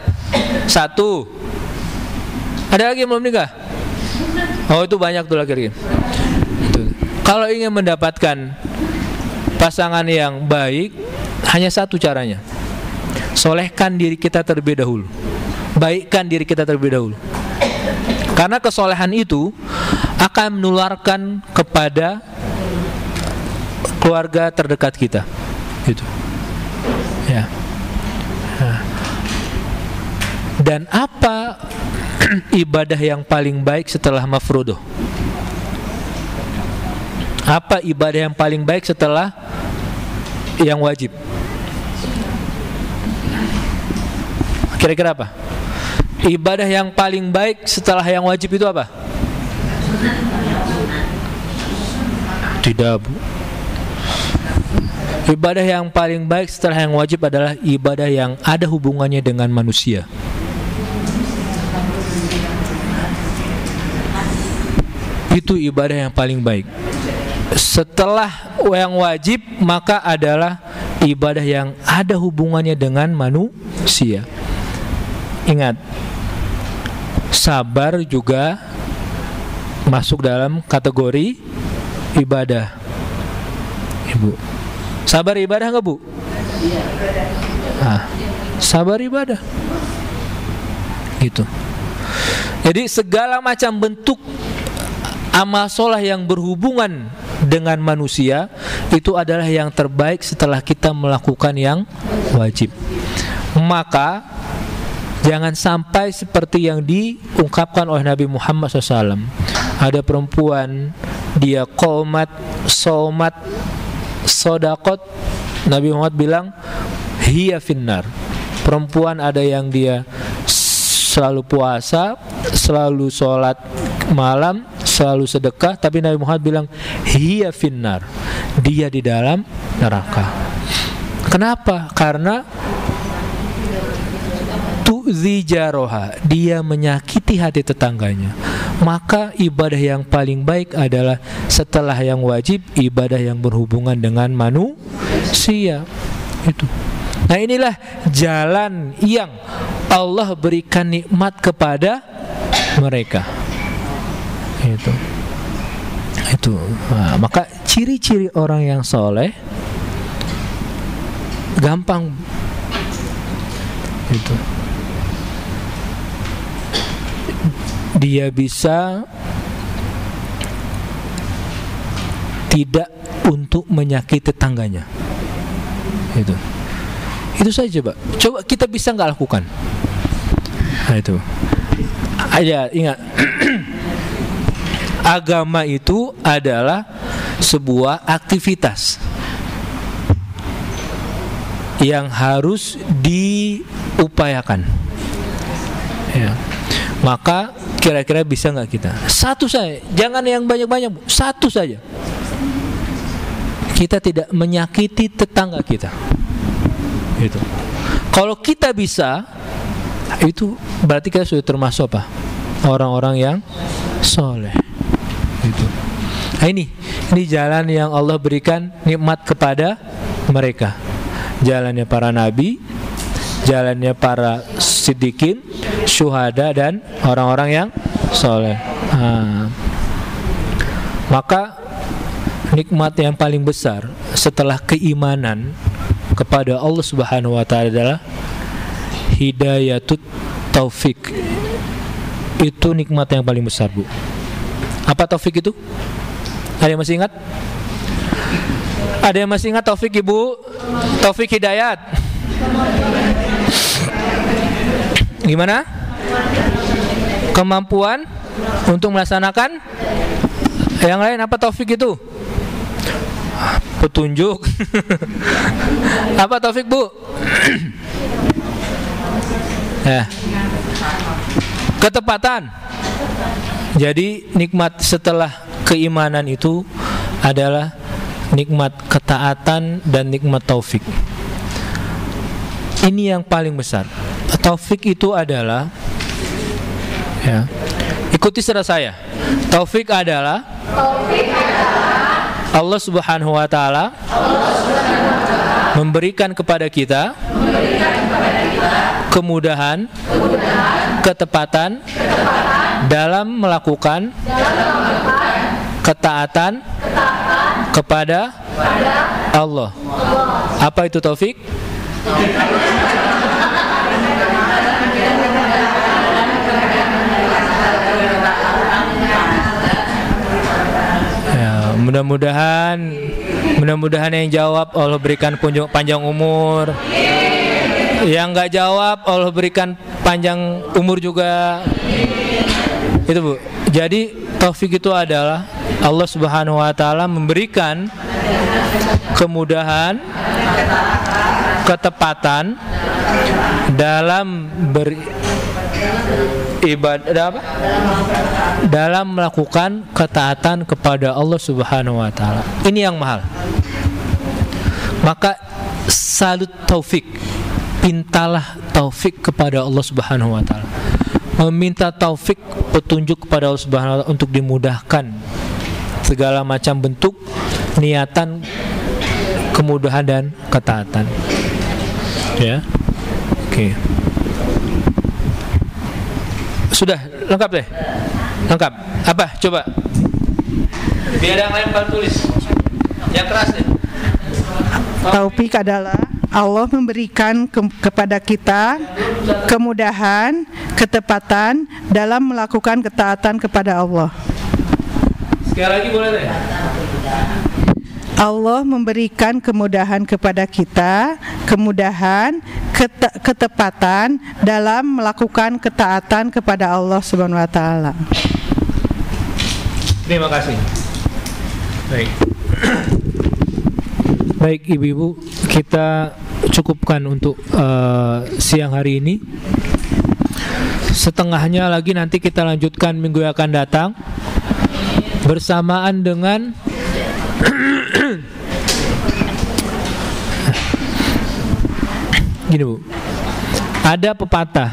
S3: 1. Ada lagi yang belum nikah? Oh, itu banyak tuh laki-laki. Kalau ingin mendapatkan pasangan yang baik, hanya satu caranya. Solehkan diri kita terlebih dahulu. Baikkan diri kita terlebih dahulu. Karena kesolehan itu akan menularkan kepada keluarga terdekat kita. Gitu. Ya. Dan apa ibadah yang paling baik setelah mafruḍah? Apa ibadah yang paling baik setelah yang wajib? Kira-kira apa? Ibadah yang paling baik setelah yang wajib itu apa? Tidak, Bu. Ibadah yang paling baik setelah yang wajib adalah ibadah yang ada hubungannya dengan manusia. Itu ibadah yang paling baik. Setelah yang wajib, maka adalah ibadah yang ada hubungannya dengan manusia. Ingat, sabar juga masuk dalam kategori ibadah. Ibu, sabar ibadah nggak, Bu? Sabar ibadah. Gitu. Jadi segala macam bentuk amal soleh yang berhubungan dengan manusia itu adalah yang terbaik setelah kita melakukan yang wajib. Maka jangan sampai seperti yang diungkapkan oleh Nabi Muhammad SAW. Ada perempuan, dia qomat, somat, sodakot. Nabi Muhammad bilang, hiya finnar. Perempuan ada yang dia selalu puasa, selalu sholat malam, selalu sedekah, tapi Nabi Muhammad bilang hiya finnar, dia di dalam neraka. Kenapa? Karena tu'zi jaroha, dia menyakiti hati tetangganya. Maka ibadah yang paling baik adalah setelah yang wajib, ibadah yang berhubungan dengan manusia. Itu. Nah, inilah jalan yang Allah berikan nikmat kepada mereka. Itu. Nah, maka ciri-ciri orang yang soleh gampang. Itu. Dia bisa tidak untuk menyakiti tetangganya. Itu saja, Pak. Coba kita bisa nggak lakukan? Nah, itu. Aja ingat. Agama itu adalah sebuah aktivitas yang harus diupayakan. Ya. Maka kira-kira bisa nggak kita? Satu saja, jangan yang banyak-banyak, Bu. Satu saja. Kita tidak menyakiti tetangga kita. Gitu. Kalau kita bisa, itu berarti kita sudah termasuk apa? Orang-orang yang soleh. Gitu. Nah, ini jalan yang Allah berikan nikmat kepada mereka. Jalannya para nabi, jalannya para siddiqin, syuhada, dan orang-orang yang soleh. Maka nikmat yang paling besar setelah keimanan kepada Allah Subhanahu wa taala adalah hidayatut taufik. Itu nikmat yang paling besar, Bu. Apa taufik itu? Ada yang masih ingat? Ada yang masih ingat taufik, Ibu? Taufik hidayat. Gimana? Kemampuan untuk melaksanakan yang lain. Apa taufik itu? Petunjuk. Apa taufik, Bu? Ya. Ketepatan. Jadi nikmat setelah keimanan itu adalah nikmat ketaatan dan nikmat taufik. Ini yang paling besar. Taufik itu adalah, ya, ikuti saudara saya. Taufik adalah Allah Subhanahu wa taala memberikan kepada kita kemudahan, ketepatan dalam melakukan ketaatan kepada Allah. Apa itu taufik? Ya, mudah-mudahan yang jawab Allah berikan panjang umur. Yang nggak jawab Allah berikan panjang umur juga. Itu Bu. Jadi taufik itu adalah Allah Subhanahu wa taala memberikan kemudahan, ketepatan dalam beribadah, dalam melakukan ketaatan kepada Allah Subhanahu wa taala. Ini yang mahal. Maka salut taufik. Pintalah taufik kepada Allah Subhanahu wa taala. Meminta taufik, petunjuk kepada Allah Subhanahu wa taala untuk dimudahkan segala macam bentuk niatan kemudahan dan ketaatan. Ya. Oke. Sudah lengkap deh. Lengkap. Apa? Coba. Biar yang lain bantu tulis. Yang keras deh.
S4: Taufik adalah Allah memberikan kepada kita kemudahan, ketepatan dalam melakukan ketaatan kepada Allah.
S3: Sekali lagi boleh deh.
S4: Allah memberikan kemudahan kepada kita, kemudahan, ketepatan dalam melakukan ketaatan kepada Allah Subhanahu wa taala.
S3: Terima kasih. Baik. Baik ibu-ibu, kita cukupkan untuk siang hari ini. Setengahnya lagi nanti kita lanjutkan minggu yang akan datang bersamaan dengan gini Bu, ada pepatah.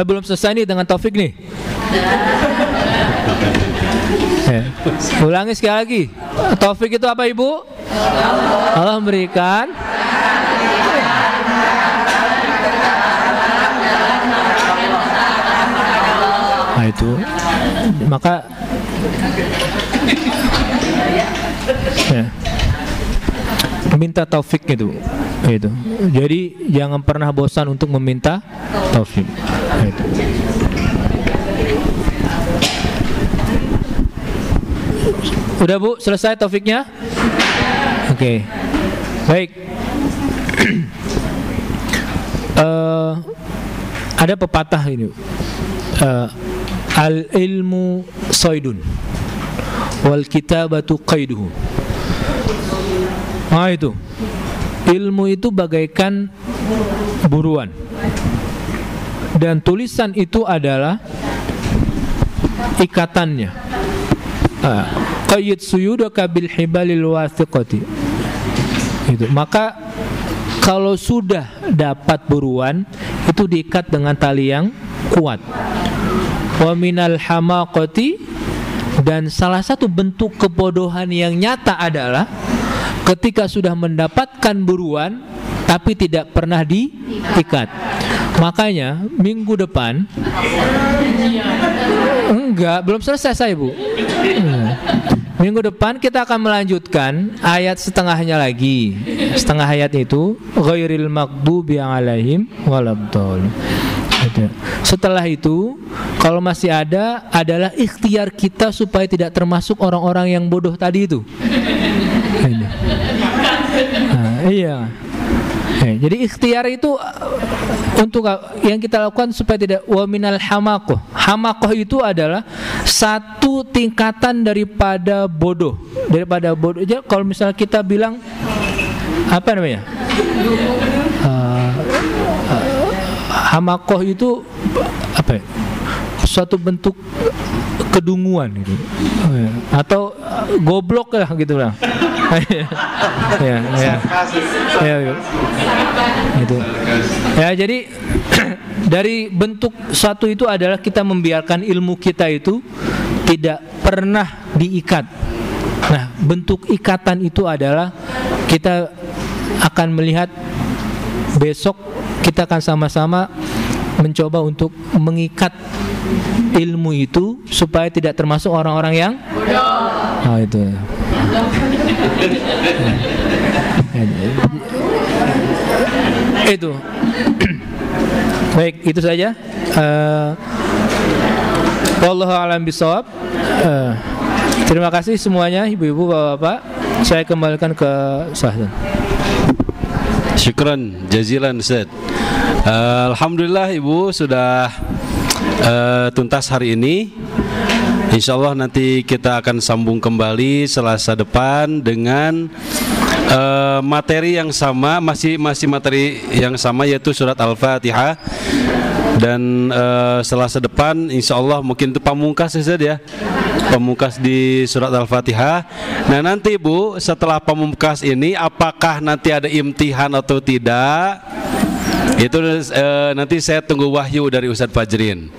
S3: Belum selesai nih dengan taufik nih. Ulangi sekali lagi. Taufik itu apa Ibu? Allah memberikan nah itu. Maka ya, minta taufik itu. Jadi jangan pernah bosan untuk meminta taufik. Itu. Udah Bu, selesai taufiknya? Oke. Baik. Ada pepatah ini. Al-ilmu saydun wal kitabatu qaiduhu. Nah itu. Ilmu itu bagaikan buruan. Dan tulisan itu adalah ikatannya. Qayyid suyudaka bil hibalil wathiqati. Itu. Maka kalau sudah dapat buruan itu diikat dengan tali yang kuat. Wa minal hamaqati, dan salah satu bentuk kebodohan yang nyata adalah ketika sudah mendapatkan buruan tapi tidak pernah diikat. Makanya minggu depan belum selesai saya Bu. Minggu depan kita akan melanjutkan ayat setengahnya lagi. Setengah ayat itu ghairil maghdubi alaihim waladhdallin. Setelah itu kalau masih ada adalah ikhtiar kita supaya tidak termasuk orang-orang yang bodoh tadi itu. Iya. Jadi ikhtiar itu untuk yang kita lakukan supaya tidak wa minal hamaqah. Hamaqah itu adalah satu tingkatan daripada bodoh. Jadi kalau misalnya kita bilang apa namanya? Hamaqah itu apa ya? Suatu bentuk kedunguan gitu. Atau goblok lah gitu lah. Ya. Gitu. Ya, jadi dari bentuk satu itu adalah kita membiarkan ilmu kita itu tidak pernah diikat. Nah, bentuk ikatan itu adalah kita akan melihat besok kita akan sama-sama mencoba untuk mengikat ilmu itu supaya tidak termasuk orang-orang yang bodoh. Itu. Itu. Baik, itu saja. Wallahu a'lam bishawab. Terima kasih semuanya, ibu-ibu, bapak-bapak. Saya kembalikan ke Ustaz.
S5: Syukran jazilan Ustaz. Alhamdulillah Ibu sudah tuntas hari ini. Insyaallah nanti kita akan sambung kembali Selasa depan dengan materi yang sama, masih materi yang sama, yaitu surat Al-Fatihah. Dan Selasa depan insyaallah mungkin itu pamungkas Ustaz ya, pamungkas di surat Al-Fatihah. Nah nanti Bu, setelah pamungkas ini apakah nanti ada imtihan atau tidak, itu nanti saya tunggu wahyu dari Ustaz Fajrin.